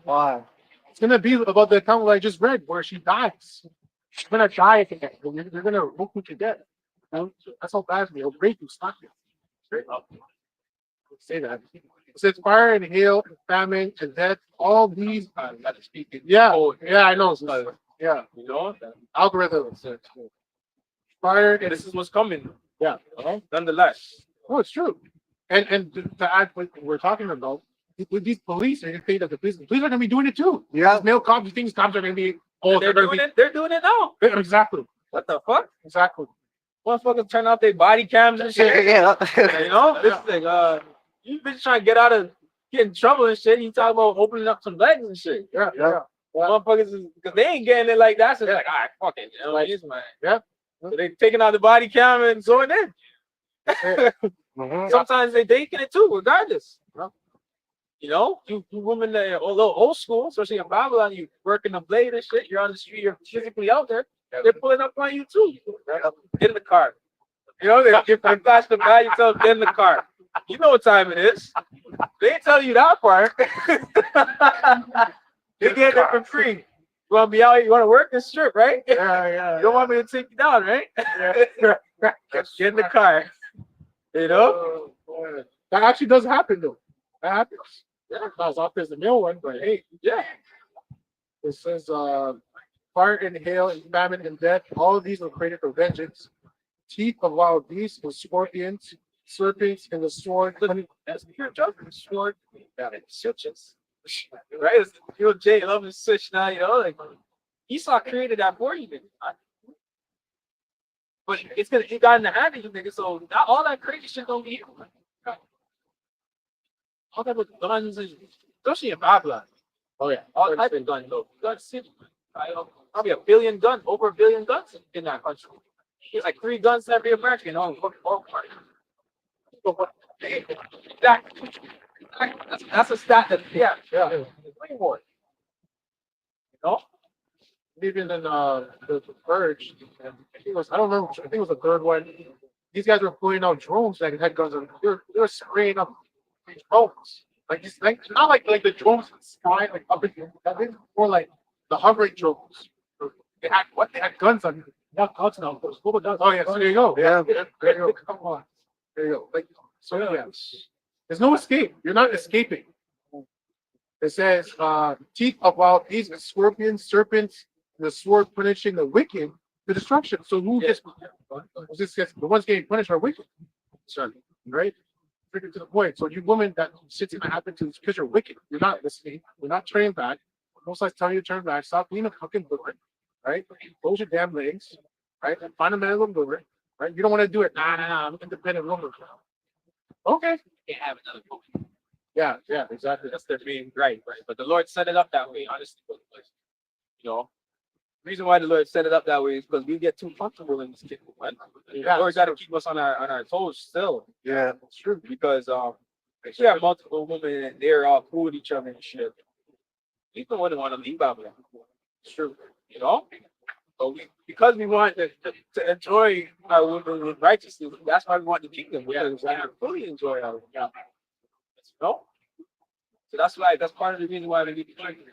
Why? It's gonna be about the account I just read where she dies. She's gonna die at the end. You're gonna look what you get. That's how bad it'll break you, stop you. Straight up. Say that. It says fire and hail and famine and death. All these. Speaking. Yeah. Oh, Yeah, I know. Yeah. You know, Algorithms. Fire and this is what's coming. yeah. Nonetheless. Oh, it's true. And to add what we're talking about, with these police are gonna think that the police are gonna be doing it too. Yeah. These male cops, you think cops are gonna be They're doing it. They're doing it now. Exactly. What the fuck? Exactly. Motherfuckers turn off their body cams and shit. Yeah. You know, this thing. You bitch trying to get in trouble and shit. You talk about opening up some legs and shit. Yeah. Yeah. Motherfuckers, because they ain't getting it like that. So they're like, all right, fuck it. You know, like, it's man. Yeah. So they taking out the body cam and going in. Mhm. Sometimes they taking it too, regardless. You know, you women that are a little old school, especially in Babylon, you working the blade and shit. You're on the street, you're physically out there. They're pulling up on you too. Get in the car. You know, they flash the bag, you tell them, get in the car. You know what time it is. They ain't telling you that part. They get it for free. You want to be out here, you want to work this strip, right? Yeah. You don't want me to take you down, right? Get in the car. You know? That actually does happen though. That happens. Yeah. Not as often as the male one, but hey, Yeah. it says fire and hail and famine and death, all of these were created for vengeance. Teeth of wild beasts and scorpions, serpents, and the sword. That's pure judgment. Sword. Yeah. Switches. Right? It's pure J love and switch now, you know, like Esau created that for you, nigga. But it got in the hand of you, nigga. So not all that crazy shit don't be here. All type of guns and especially in Babylon. Oh yeah. All type of guns, though. Gun city. Probably a billion guns, over a billion guns in that country. There's like 3 guns to every American. Exactly. That's a stat that Yeah. way more. You know? Even in the purge, I think it was, I don't remember, I think it was the third one. These guys were pulling out drones that had guns on. They're spraying up these drones. Like it's like not like the drones in the sky, like up in the heavens, more like the hovering drones. They had guns on them. Not guns now, but full of guns. Oh yeah, so there you go. Yeah. There you go. Come on. There you go. Like so yeah. There's no escape. You're not escaping. It says teeth of wild beasts and scorpions, serpents, the sword punishing the wicked, the destruction. So who gets the ones getting punished are wicked. Right? Straight to the point. So you women that shit's gonna happen to because you're wicked. You're not listening. You're not turning back. Most likes tell you to turn back. Stop being a fucking lord. Right? Close your damn legs. Right? And find a man of lord. Right? You don't want to do it. Nah, I'm an independent woman. Okay. Can't have another woman. Yeah, exactly. That's their being right. But the Lord set it up that way, honestly. You know, the reason why the Lord set it up that way is because we get too comfortable in this kingdom, man. Yeah, The Lord got to keep us on our toes still. Yeah. It's true. Because we have multiple women and they're all cool with each other and shit. People wouldn't want to leave out there. It's true. You know? So because we want to enjoy our women with righteousness, that's why we want the kingdom. We can fully enjoy our women. You know? So that's part of the reason why we need the kingdom.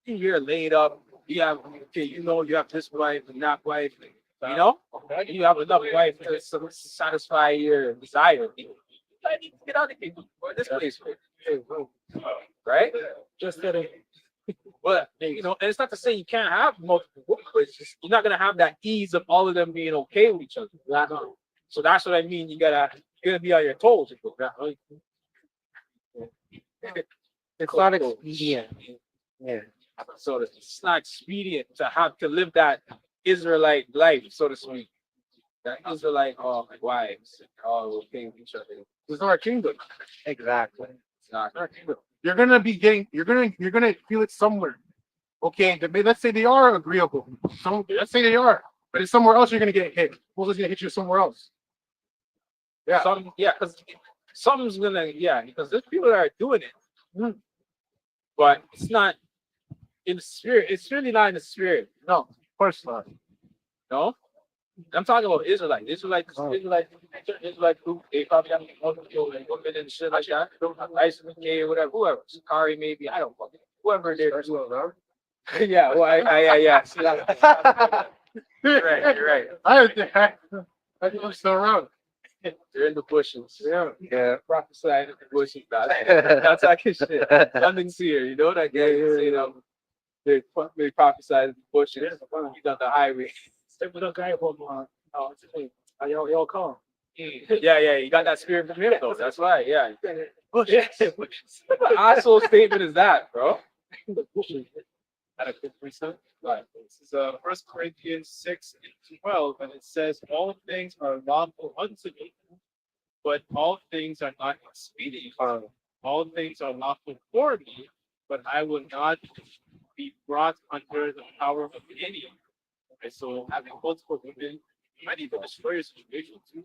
You're laid up, you have okay, you have this wife and that wife, you have enough wife to satisfy your desire. I need to get out of here or this place, right? Just that, but and it's not to say you can't have multiple women, but it's just you're not gonna have that ease of all of them being okay with each other. So that's what I mean. You're gonna be on your toes. It's not expedient. Yeah. So it's not expedient to live that Israelite life, so to speak. That Israelite wives, all okay with each other. It's our kingdom. Exactly. It's not our kingdom. You're gonna feel it somewhere. Okay, let's say they are agreeable. Let's say they are, but it's somewhere else you're gonna get hit. Who's gonna hit you somewhere else? Yeah. Because something's because there's people that are doing it, but it's not in the spirit. It's really not in the spirit. No, of course not. No, I'm talking about Israelite. Israelite group. They probably have multiple women and shit like that. ISMK or whatever, whoever. Sakari maybe. I don't fucking whoever they're doing. Yeah. Well, yeah. See, you're right. I think I'm still around. They're in the bushes. Yeah. Prophesied in the bushes. That's talking shit. Nothing here. You know that guy? You know, they prophesied in the bushes. He's on the highway. Y'all calm. Yeah, you got that spirit from him though. That's right. Yeah. What asshole statement is that, bro? At a quick reset. Right. This is 1 Corinthians 6:12, and it says, "All things are lawful unto me, but all things are not expedient. All things are lawful for me, but I will not be brought under the power of any." Okay, so having multiple women might even destroy your situation too.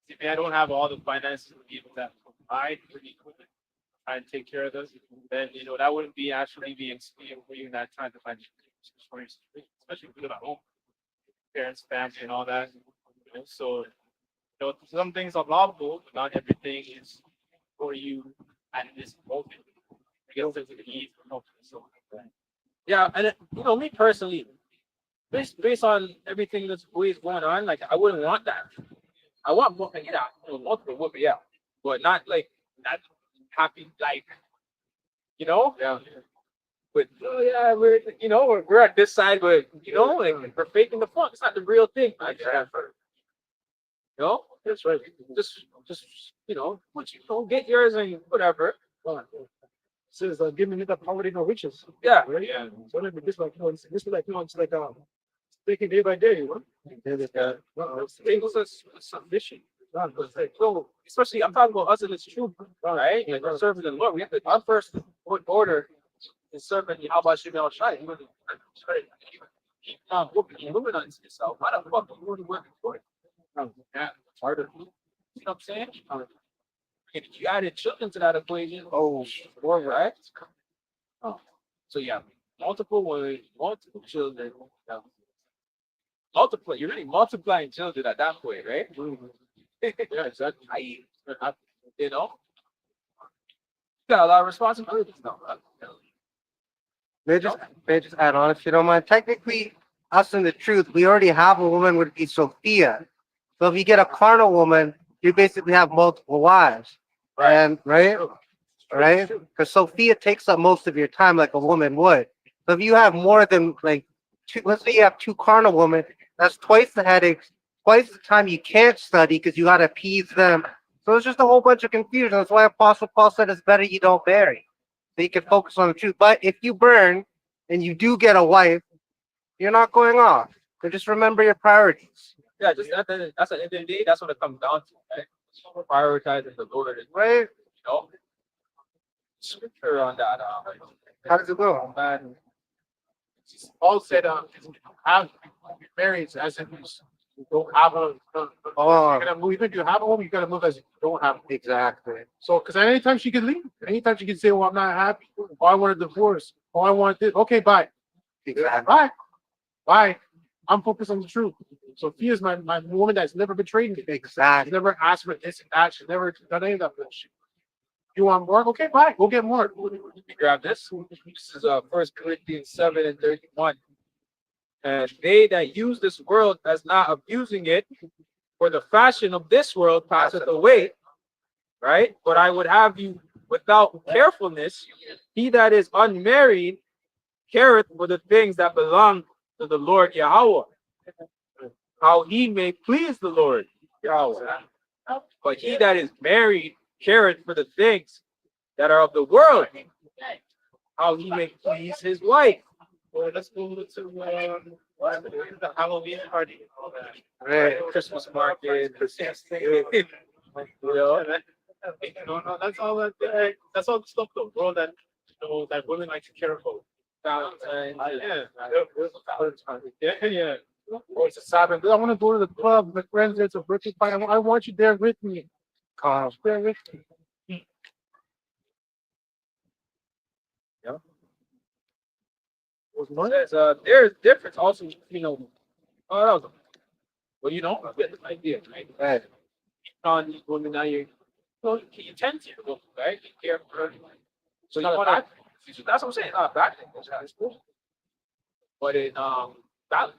If I don't have all the finances to be able to provide for the equipment, try and take care of this, then that wouldn't be actually being expedient for you in that time to find destroy your situation, especially if you live at home, parents, family, and all that. So some things are lawful, but not everything is for you at this moment. I guess there's a need for help. So Yeah, and me personally, based on everything that's always going on, like I wouldn't want that. I want multiple women, yeah, but not like that happy life, Yeah. But we're at this side, but like we're faking the funk. It's not the real thing, man. That's right. Just get yours and whatever. Says, give me neither poverty nor riches. Yeah. Right? So let me this like it's like taking day by day, Things are submission. So, especially, I'm talking about us in this truth, right? Like we're serving the Lord. We have to, our first order is serving the Abba Shimei Shai. Keep on moving on yourself. Why the fuck are you working for it? Yeah, it's harder. You know what I'm saying? And if you added children to that equation, more right? Oh, so yeah, multiple women, multiple children. Multiply. You're really multiplying children at that point, right? Yeah, exactly. You got a lot of responsibilities now. May I just add on if you don't mind? Technically, us in the truth, we already have a woman would be Sophia. So if you get a carnal woman, you basically have multiple wives. Right. And right? Because Sophia takes up most of your time like a woman would. So if you have more than like two, let's say you have two carnal women, that's twice the headaches, twice the time you can't study because you gotta appease them. So it's just a whole bunch of confusion. That's why Apostle Paul said it's better you don't marry. So you can focus on the truth. But if you burn and you do get a wife, you're not going off. So just remember your priorities. Yeah, just that's at the end of the day, that's what it comes down to, right? Prioritizing the Lord, Right? Scripture on that. How does it go? Paul said, have married as if he's you don't have a home. Oh, You're gonna move, even if you have a home, you gotta move as if you don't have one. exactly. So, because anytime she can leave, anytime she can say, "Well, I'm not happy," or "I want a divorce," or "I want this," okay, bye, Exactly. bye, bye. I'm focused on the truth. Sophia is my woman that's never betrayed me. She's Exactly. never asked for this and that. She's never done any of that bullshit. You want more? Okay, bye. Go get more. Let me grab this. This is 1 Corinthians 7:31. And they that use this world as not abusing it, for the fashion of this world passeth away, right? But I would have you without carefulness, he that is unmarried careth for the things that belong to the Lord Yahweh, how he may please the Lord Yahweh. But he that is married careth for the things that are of the world, how he may please his wife. Well, let's go to the Halloween party. Right. Christmas market, Christmas thing. No, no, that's all that's all the stuff the world that that women like to care about. Valentine's. Yeah. Or it's a Sabbath. I want to go to the club. My friends, there's a birthday party. I want you there with me. Calm. There with me. Says, there's difference also, oh, that was, well, you get the idea, right? Right. On these women now, you tend to, right? You care for her. So you Not a want bad to, that's what I'm saying, not a bad thing, it's cool. But in, balance,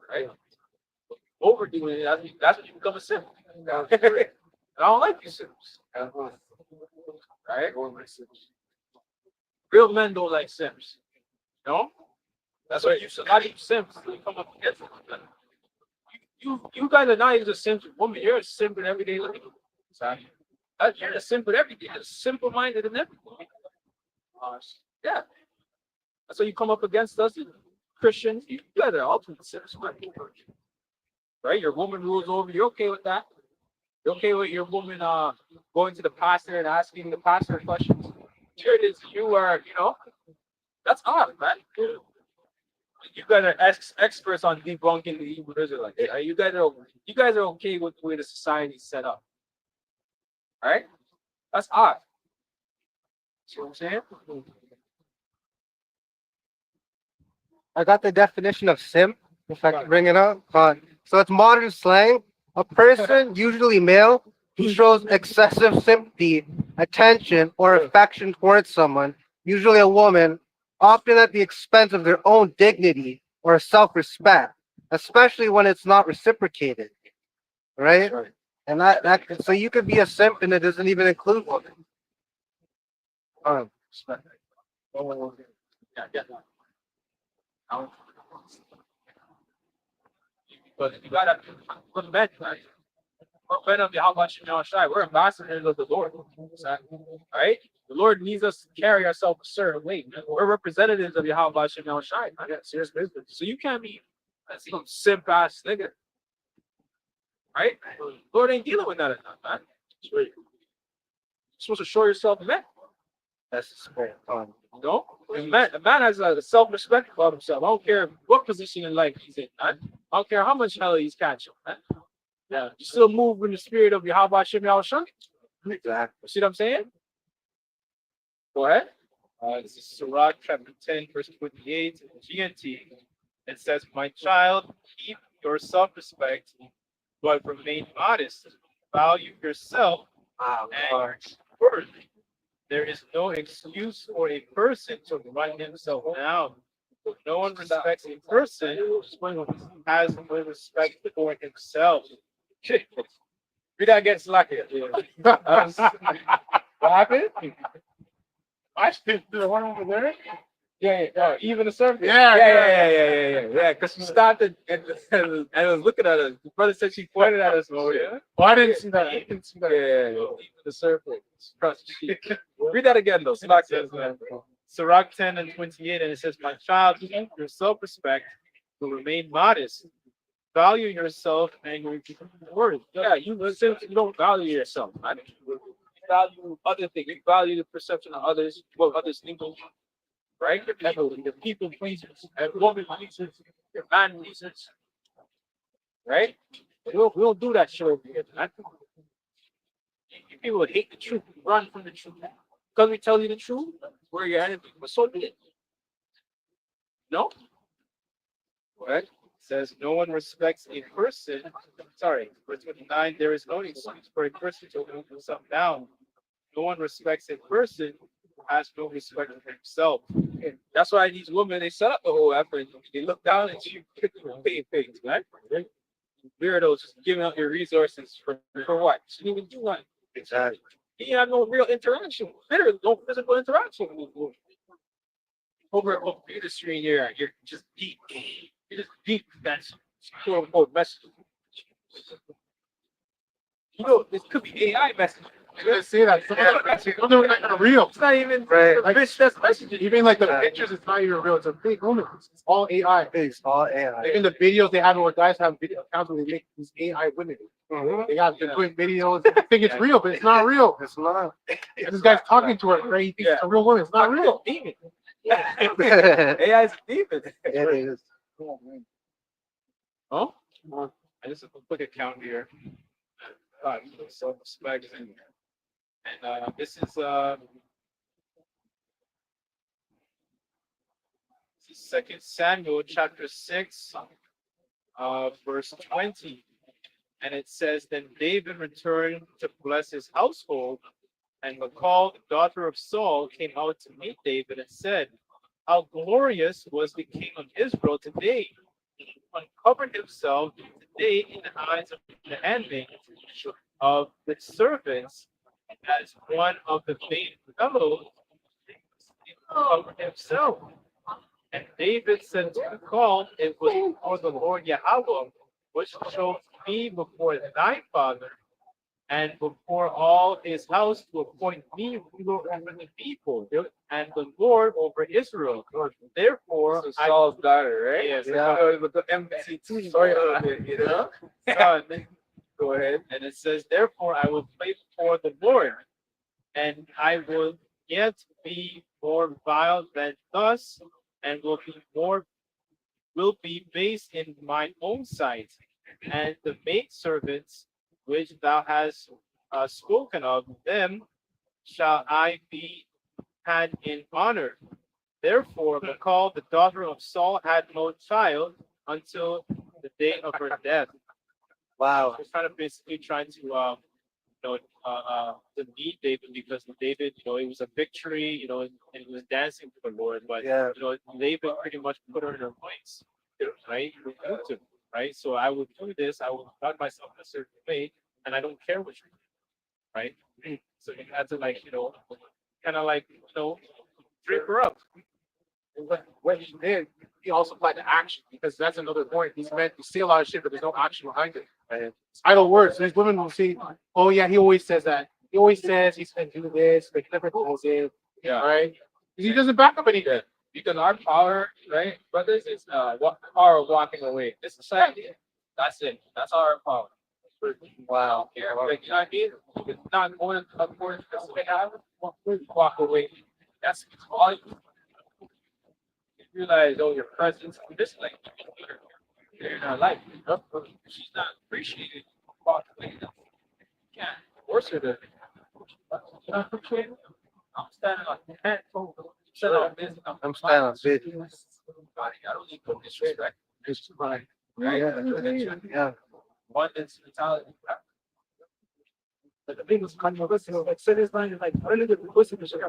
right? Overdoing it, that's when you become a simp. I don't like these simps, right? Real men don't like simps, That's why a lot of you simps, you come up against it. You guys are not even a simp woman. You're a simp in everyday life. You're a simp in everything. You're simple minded in everything. Yeah. That's why you come up against us, Christians. You guys are ultimate simps, right? Your woman rules over. You're okay with that? You're okay with your woman going to the pastor and asking the pastor questions? Here it is. You are, that's odd, man. You guys are experts on debunking the Hebrew Israelites. Right? You guys are okay with the way the society is set up. Right? That's odd. See what I'm saying? I got the definition of simp, if I can bring it up. So it's modern slang. A person, usually male, who shows excessive sympathy, attention, or affection towards someone, usually a woman, often at the expense of their own dignity or self-respect, especially when it's not reciprocated. Right? Right. And that so you could be a simp and it doesn't even include women. Yeah. But you gotta put men, right? We're men of Yahweh Shem Shai. We're ambassadors of the Lord. Right? The Lord needs us to carry ourselves a certain way. We're representatives of Yahweh Shem Shai. I got serious business. So you can't be some simp ass nigga. Right? Lord ain't dealing with that enough, man. You're supposed to show yourself man. That's the spirit. A man has a self-respect about himself. I don't care what position in life he's in, man. I don't care how much hell he's catching, man. Yeah, you still move in the spirit of Yahweh Shem Yahushua. Exactly. See what I'm saying? Go ahead. This is Sirach chapter 10, verse 28, GNT. It says, "My child, keep your self-respect, but remain modest. Value yourself and your worth. There is no excuse for a person to run himself down. If no one respects a person, has no respect for himself." Read that again, Slack it. What happened? I think the one over there. Yeah. Even the surface. Yeah. Yeah. Because she started and was looking at us. The brother said she pointed at us. Oh yeah. Oh, I didn't see that. I didn't see that. Yeah. Even the surface. Trust me. Read that again though. Slack it. Sirach 10 and 28, and it says, "My child, keep your self-respect, but remain modest. Value yourself and your worth." Yeah, you don't value yourself. Man. You value other things. You value the perception of others, what others think of you. Right? Your people pleasers, your woman pleasers, your man pleasers. right? We don't do that shit over here, man. People would hate the truth, run from the truth. Because we tell you the truth, we're your enemy. But so be it. No? What? It says no one respects a person. Sorry, verse 29, there is no excuse for a person to hold himself down. No one respects a person who has no respect for himself. And that's why these women, they set up the whole effort. They look down at you, pay things, right? Weirdos just giving out your resources for what? She didn't even do nothing. Exactly. You have no real interaction. Literally, no physical interaction with this woman. Over a computer screen, you're just deep. You're just deep. That's quote unquote message. You know, this could be AI message. Let's say that. Some of them are not even real. It's not even Right. the bitch that's messaging. Even like the pictures, it's not even real. It's a fake woman. It's all AI. It's all AI. Even the videos they have where guys have video accounts where they make these AI women. They got they're doing videos. They think it's real, but it's not real. It's not. And this guy's talking to her, right? He thinks it's a real woman. It's not real. Demon. It AI is a demon. is. Huh? I just have a quick account here. Self-respect and this is Second Samuel chapter 6, verse 20. And it says, Then David returned to bless his household, and Michal, the daughter of Saul, came out to meet David and said, How glorious was the king of Israel today! He uncovered himself today in the eyes of the handmaid of the servants, as one of the vain fellows uncovered himself. And David said to Michal, It was before the Lord Yahweh, which showed me before thy father, and before all his house, to appoint me ruler over the people, and the Lord over Israel. Therefore, So Saul's daughter, right? Yes. With the MC2 story a little bit, you know? son, Go ahead. and it says, Therefore, I will play before the Lord, and I will yet be more vile than thus, and will be base in mine own sight. And the maidservants which thou hast spoken of, them shall I be had in honor. Therefore, Michal, the daughter of Saul, had no child until the day of her death. Wow. She's kind of basically trying to meet David, because David, it was a victory, and he was dancing to the Lord, but Yeah. David pretty much put her in her place, right? Right? So I will do this, I will conduct myself in a certain way, and I don't care what you do, right? So you have to kind of drape her up. And what he did, he also applied to action because that's another point. These men, you say a lot of shit, but there's no action behind it. Right? It's idle words. So these women will see, oh yeah, he always says that. He always says he's gonna do this, but he never does it. Yeah. Right? He doesn't back up anything. Because our power, right, brothers, is power of walking away. This society, that's it. That's our power. Wow. Yeah, like, you know what I mean? It's not going according to what they have. Walk away. That's all. You realize, oh, your presence. This like you're in our life. She's not appreciated. Walk away. You can't force her to. I'm standing on 10 toes. I'm standing on business. I don't need to put disrespect. It's fine. Right? Yeah. One is mentality. But the thing was controversial. Like, so this line is like, I really did the pussy to shit.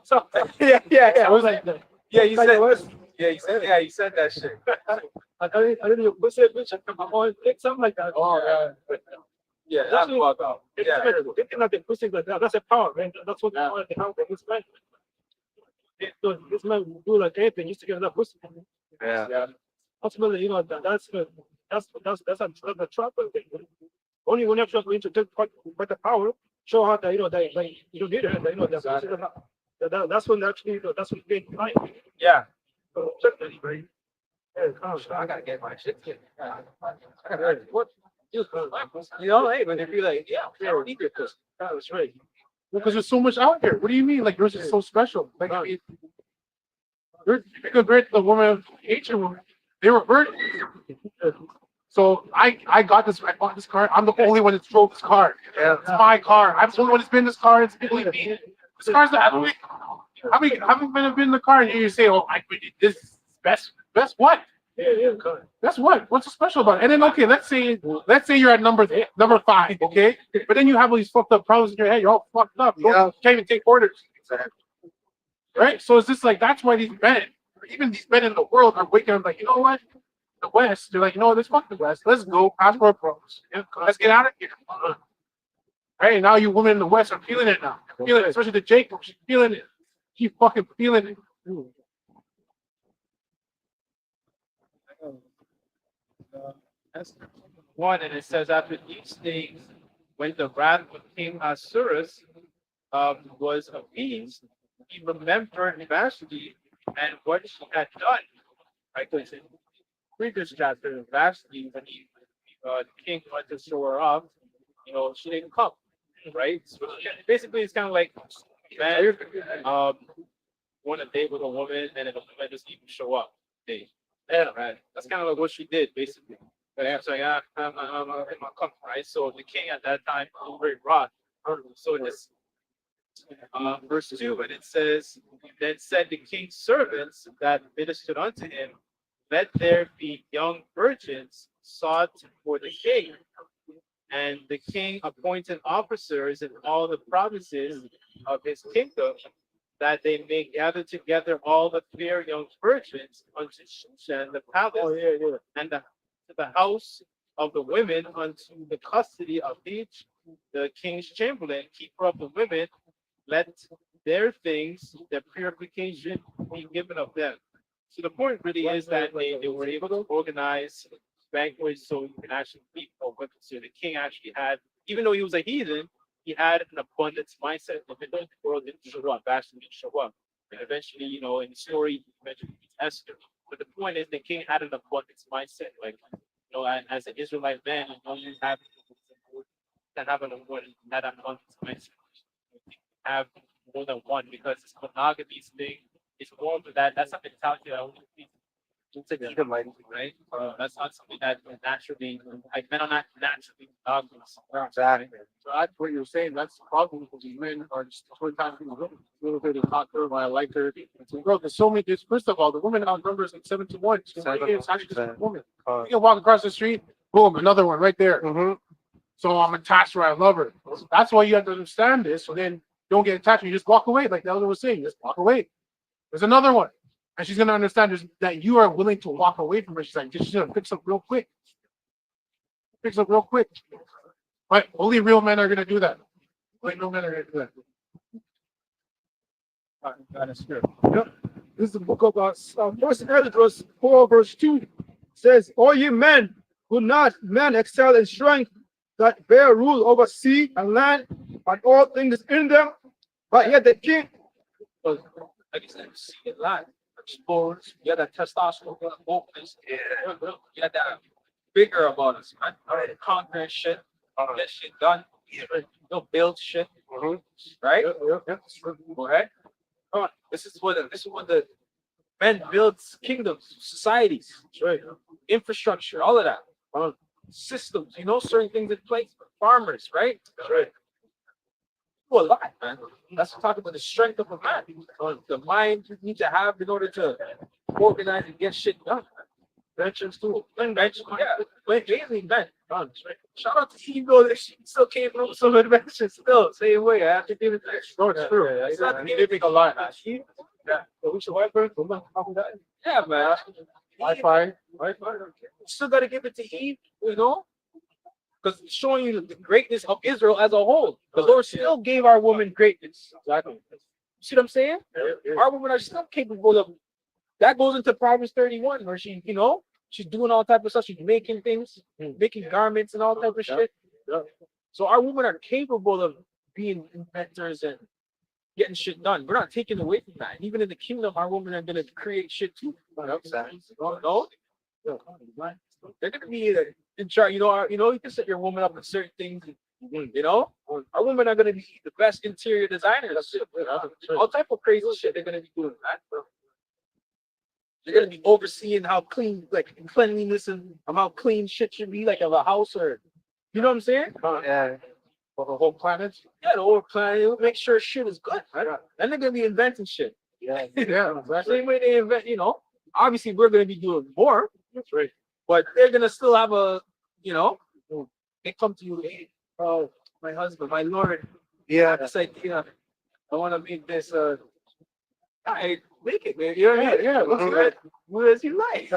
So, Yeah. I was like, Yeah, you like, said. what? You said that shit. I didn't do pussy, bitch. I come on, something like that. Oh, yeah. Yeah, that's fucked up. Yeah. It's not the pussy, but that's a power, man. That's what they have for this man. This man will do like anything just to get that pussy. Yeah. Ultimately, that's a trap. Only when you have to take quite the power, show her that that you don't need her. That's when actually that's when you get time. Yeah. Right? I gotta get my shit. What? Hey, but if you're like, yeah, I don't need your pussy. That's right. Because there's so much out here. What do you mean? Like yours is so special. Like you're compared to the woman, ancient woman, they were virgins. So I got this. I bought this car. I'm the only one that drove this car. Yeah. It's my car. I'm the only one that's been in this car. It's been with me. This car's not. How many have been in the car? And you say, "Oh, this is best what? That's what? What's so special about it?" And then okay, let's say you're at number 5, okay? But then you have all these fucked up problems in your head. You're all fucked up. You Yeah. can't even take orders. Right? So it's just like that's why these men, even these men in the world, are waking up like, you know what? The West, they're like, you know what? Let's fuck the West. Let's go passport pros. Let's get out of here. Right? Now you women in the West are feeling it now. Feeling it, especially the Jacob. She's feeling it. She's fucking feeling it. That's one, and it says after these things, when the wrath of King Ahasuerus was appeased, he remembered Vashti and what she had done. Right, because in the previous chapter, Vashti, when the king went to show her off, she didn't come. Right, so basically, it's kind of like man, want to date with a woman, and then the woman doesn't even show up. Date. Yeah, right. That's kind of like what she did, basically. But I was like, I'm coming, right? So the king at that time was very wroth. So this verse 2, and it says, then said the king's servants that ministered unto him, let there be young virgins sought for the king. And the king appointed officers in all the provinces of his kingdom, that they may gather together all the fair young virgins unto Shushan the palace, and to the house of the women unto the custody of each the king's chamberlain, keeper of the women, let their things, their purification be given of them. So the point really is that they were able to organize banquets so you can actually feed the women. So the king actually had, even though he was a heathen, he had an abundance mindset. If the world didn't show up, Vashti didn't show up. And eventually, in the story, he mentioned Esther. But the point is, the king had an abundance mindset. Like, as an Israelite man, you have an abundance mindset. Have more than one because this monogamy thing is more of that. That's a mentality that only it's a Edomite, right? That's not something that naturally, like men are not naturally monogamous. Exactly. So that's what you're saying. That's the problem because these men are just sometimes a little bit of hot girl. I like her. So, bro, there's so many. First of all, the woman outnumbers like 7-1. It's actually just a woman. You can walk across the street, boom, another one right there. Mm-hmm. So I'm attached to her. I love her. That's why you have to understand this. So then don't get attached. You just walk away, like the elder was saying. Just walk away. There's another one. And she's gonna understand that you are willing to walk away from her. She's like, she's gonna fix up real quick. Fix up real quick. But only real men are gonna do that. Only real men are gonna do that. That is true. Yep. This is the book of First Esdras 4 verse 2 says, "All ye men who not men excel in strength, that bear rule over sea and land and all things in them, but yet the king." Like you said, see it live. Sports, you got that testosterone, wokeness, you got that bigger about us, man. Conquering shit, get shit done, build shit, right? Go ahead. Come on. This is what the men builds kingdoms, societies, right? Infrastructure, all of that. Systems, certain things in place. Farmers, right? Right. A lot, man. That's talking about the strength of a man. The mind you need to have in order to organize and get shit done. Mentions too. Inventions, yeah. Mainly men. Shout out to Ego that she still came up with some inventions still. Same way. I have to give it that. No, it's true. It's not to He give did make a lot. Yeah, man. Wi-Fi. Still got to give it to Eve, because it's showing you the greatness of Israel as a whole. The Lord still gave our woman greatness. Exactly. You see what I'm saying? Our women are still capable of. That goes into Proverbs 31, where she, she's doing all type of stuff. She's making things, making garments and all type of shit. Yeah. So our women are capable of being inventors and getting shit done. We're not taking away from that. Even in the kingdom, our women are gonna create shit too. No, they're gonna be in charge. You can set your woman up with certain things. Our women are gonna be the best interior designers. All type of crazy shit they're gonna be doing. They're gonna be overseeing how clean, like cleanliness and how clean shit should be, like of a house or, you know what I'm saying? Yeah. For the whole planet. Yeah, the whole planet, make sure shit is good, right? Then they're gonna be inventing shit. Yeah. Yeah, exactly. Same way they invent, you know. Obviously, we're gonna be doing more, That's right. but they're gonna still have a, you know, they come to you, hey, oh, my husband, my lord, Yeah. it's like, you know, I want to make this. I make it, man. You know what I mean? Yeah, What's mhm. good? What does you like?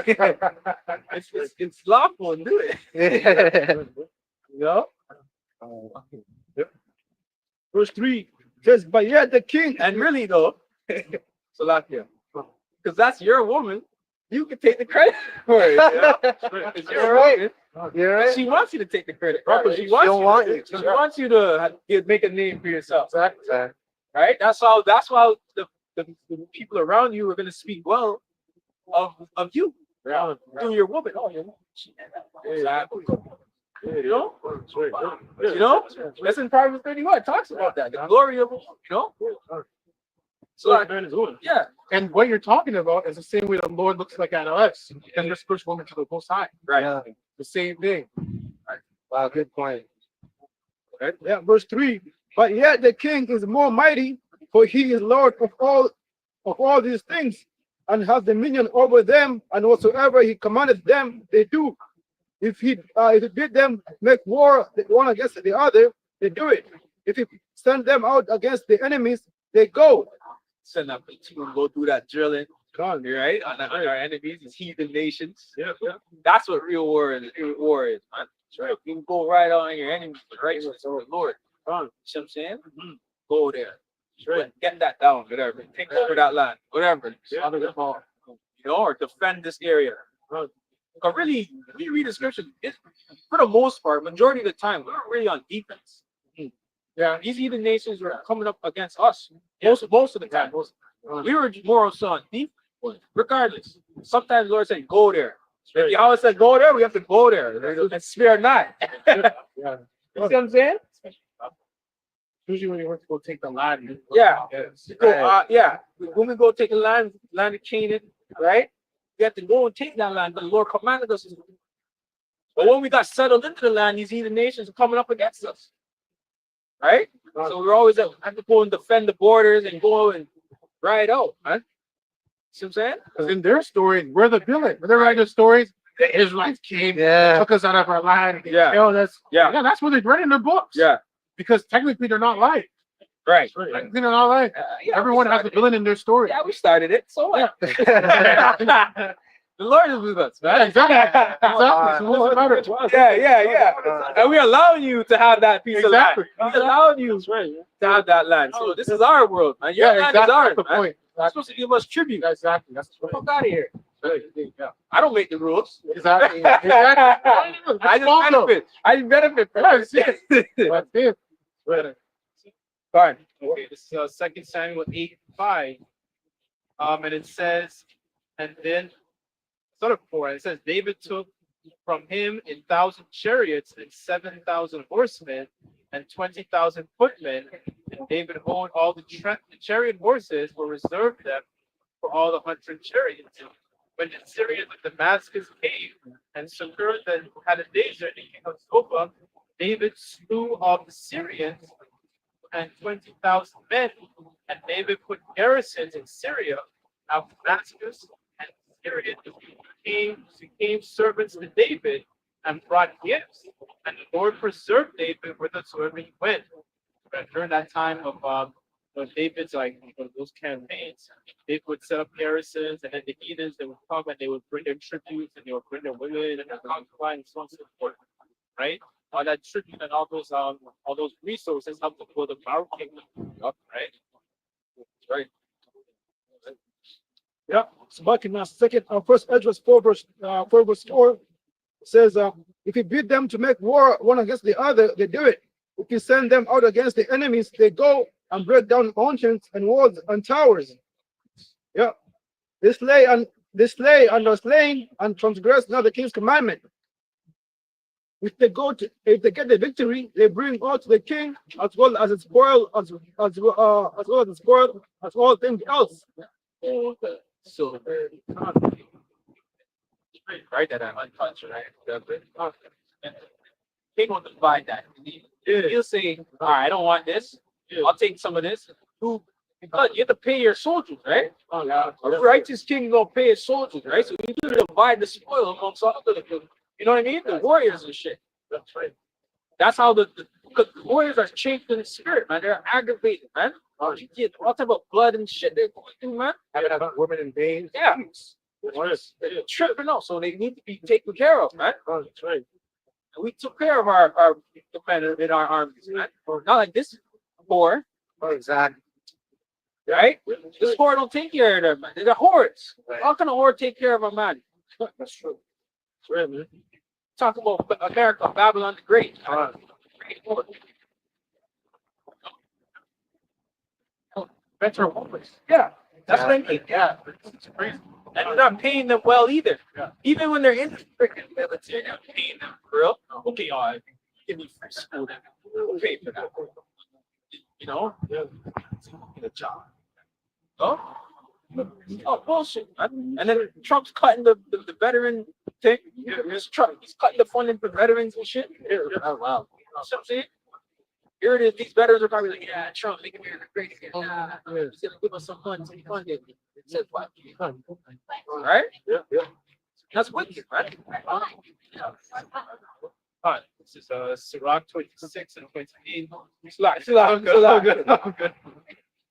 it's lawful, do it. You know. Verse 3 says, but yet the king And really though, Salakia, because that's your woman, you can take the credit for it. You know? It's your You're right. woman. You're right. She wants you to take the credit. Right, Right? She wants don't you. want To, you to. she wants you to make a name for yourself. Exactly. Right? That's how. That's why the people around you are going to speak well of you. Yeah. To your woman. Oh, your woman. Exactly. You know? That's right. You know? That's in Proverbs 31. It talks about that. The glory of, you know? So, like, yeah. And what you're talking about is the same way the Lord looks like at us and the spiritual woman to the Most High. Right. Yeah. The same thing. Wow, good point. Yeah, verse 3. But yet the king is more mighty, for he is Lord of all these things, and has dominion over them, and whatsoever he commanded them, they do. If he bid them make war the one against the other, they do it. If he send them out against the enemies, they go. Send up a team and go do that drilling. Right? On our enemies, these heathen nations. Yeah. That's what real war is. Real war is, man. That's right. You can go right on your enemies, right? To the Lord. You know what I'm saying? Go there. Right. Get that down, whatever. Take over that land, whatever. Yeah. You know, or defend this area. Because really, when you read the scripture, for the most part, majority of the time, we were really on defense. Yeah. These heathen nations were coming up against us most of the time. We were more so on defense. Regardless, sometimes the Lord said, "Go there." If you always said, "Go there," we have to go there and spare not. You Yeah. see what I'm saying? Usually when you want to go take the land. Yeah. Yes. Go, yeah. When we go take a land of Canaan, right? We have to go and take that land. The Lord commanded us to. But when we got settled into the land, these heathen nations are coming up against us. Right? So we're always have to go and defend the borders and go and ride out, man. See what I'm saying? Because in their stories, we're the villain. When they write their stories, the Israelites came, Yeah. took us out of our land. Yeah. Killed us. Yeah. That's what they write in their books. Yeah. Because technically they're not lying. Right. Technically they're not lying. Yeah, Everyone we has a started villain in their story. it. Yeah, we started it. So what? Yeah. The Lord is with us, man. Exactly. Exactly. So what's the matter? Yeah. And we're allowing you to have that piece Exactly. of land. He's allowing you to have that land. So this is our world, man. Your Yeah, land exactly. is ours, That's the man. point. You're supposed to give us tribute. Exactly. That's the Get the point. fuck out of here. Yeah. I don't make the rules. Exactly. I Exactly. just benefit. I benefit from That's it. That's it. Right. Fine. Okay, this is 2 Samuel 8:5. And it says, and then sort of 4, it says David took from him 1,000 chariots and 7,000 horsemen and 20,000 footmen. And David owned all the chariot horses were reserved them for all the 100 chariots. When the Syrians of Damascus came and secured the Hadadezer, the king of Zobah, David slew all the Syrians and 20,000 men, and David put garrisons in Syria, of Damascus, and Syria became servants to David and brought gifts, and the Lord preserved David whithersoever he went. But during that time of David's those campaigns, they would set up garrisons, and then the heathens they would come and they would bring their tributes and they would bring their women and their concubines and so on and so forth, right? All that tribute and all those resources help to build a our kingdom up, right? Right. Yeah. So back in First Ezra 4 says, if you bid them to make war one against the other, they do it. If you send them out against the enemies, they go and break down mountains and walls and towers. Yeah. They slay and are slain and transgress not the king's commandment. If they get the victory, they bring all to the king as well as the spoil, as well as the spoil, as all things else. So, right, that I'm untouched, right? King will divide that. He'll say, all right, I don't want this. I'll take some of this. Who? Because you have to pay your soldiers, right? A righteous king gonna pay his soldiers, right? So you need to divide the spoil amongst all the, you know what I mean? The warriors and shit. That's right. That's how because the warriors are changed in the spirit, man. They're aggravated, man. You get all type of blood and shit they're going through, man. Having women in veins. Yeah. They're tripping out, so they need to be taken care of, man. Oh, that's right. And we took care of our the men in our armies, man. Not like this war, Oh, exactly. right? This war don't take care of them, man. They're hordes. How can a horde take care of a man? That's true. That's right, man. Talk about America, Babylon the Great. Great horde. Better homeless. Yeah, that's what I mean. Yeah, it's crazy. And they're not paying them well either. Yeah. Even when they're in the freaking military, they're not paying them for real. Okay, give me free school then. We'll pay for that. You know? Yeah. Get a job. Oh? Oh, bullshit. Man. And then Trump's cutting the veteran thing. This Trump, he's cutting the funding for veterans and shit. Oh, wow. You know what I'm saying? Here it is. These veterans are probably like, yeah, Trump, make America great again. He's gonna give us some funds. He funded. It says what? Right? Yeah, yeah. That's wicked, right? Fine. This is Sirach 26 and 28. I'm Good.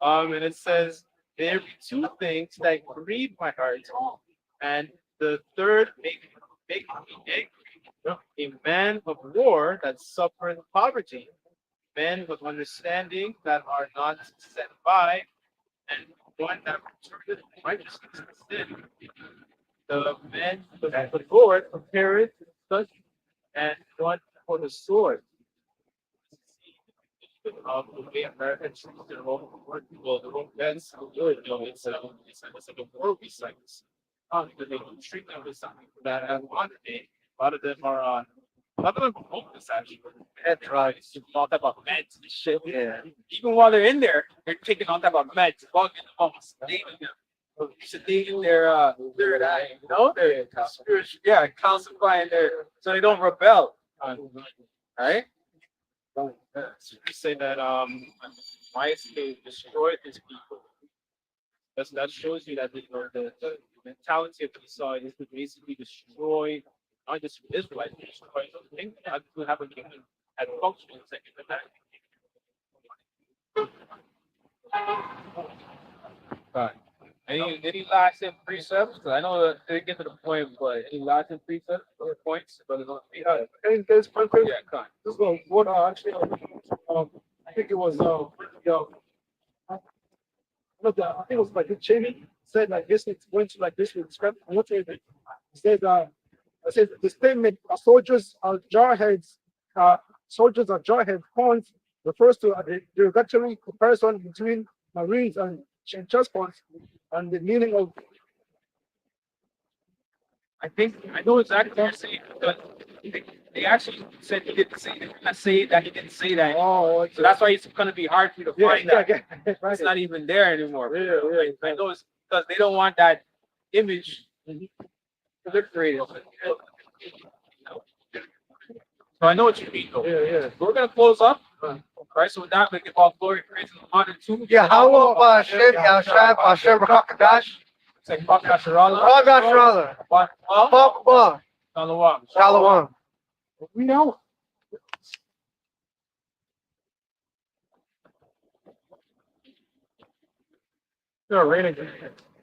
And it says, there be two things that grieve my heart, and the third make me angry. A man of war that suffereth poverty, men of understanding that are not set by, and one that returneth righteousness instead. The men of the Lord prepareth such, and one for the sword. The way Americans treat their own well, their own men, so good. You know, it's like a war we like this. Because they don't treat them with something that at one day, a lot of them are on. A lot of them are homeless actually. And drugs, all type of meds and shit. Yeah. Even while they're in there, they're taking all type of meds, bugging them almost, sedating them. Sedating their third eye, you know, their spiritual, yeah, calcifying their, so they don't rebel. Right? So we say that my escape destroyed his people. That shows you that the mentality of Esau is to basically destroy not just Israelites, but destroy things that will have a kingdom and function in second attack. Any lasting precepts? 'Cause I know that they get to the point, but any lasting precepts or points? But Yeah, and there's one thing. yeah, come on. This was what actually, I think it was, I think it was like Cheney said like this, it went to like this with script. I'm not saying it. It says the statement, soldiers are jarheads, points refers to a derogatory comparison between Marines and chess points and the meaning of. I think I know exactly what you're saying, but they actually said he didn't say that he didn't say that. Oh, So that's why it's gonna be hard for you to find that. right. It's not even there anymore. Yeah. I know it's because they don't want that image proliferated. So I know what you mean though. Yeah. We're gonna close up. Right, so with that, we give all glory, praise, and honor to Yahweh Ba'Shem Yahshua Ba'Shem Rakakadash. It's like Bak Yasharallah. Ragash Bak- well, Papa. Shalom. Shalom. We know. You're a renegade.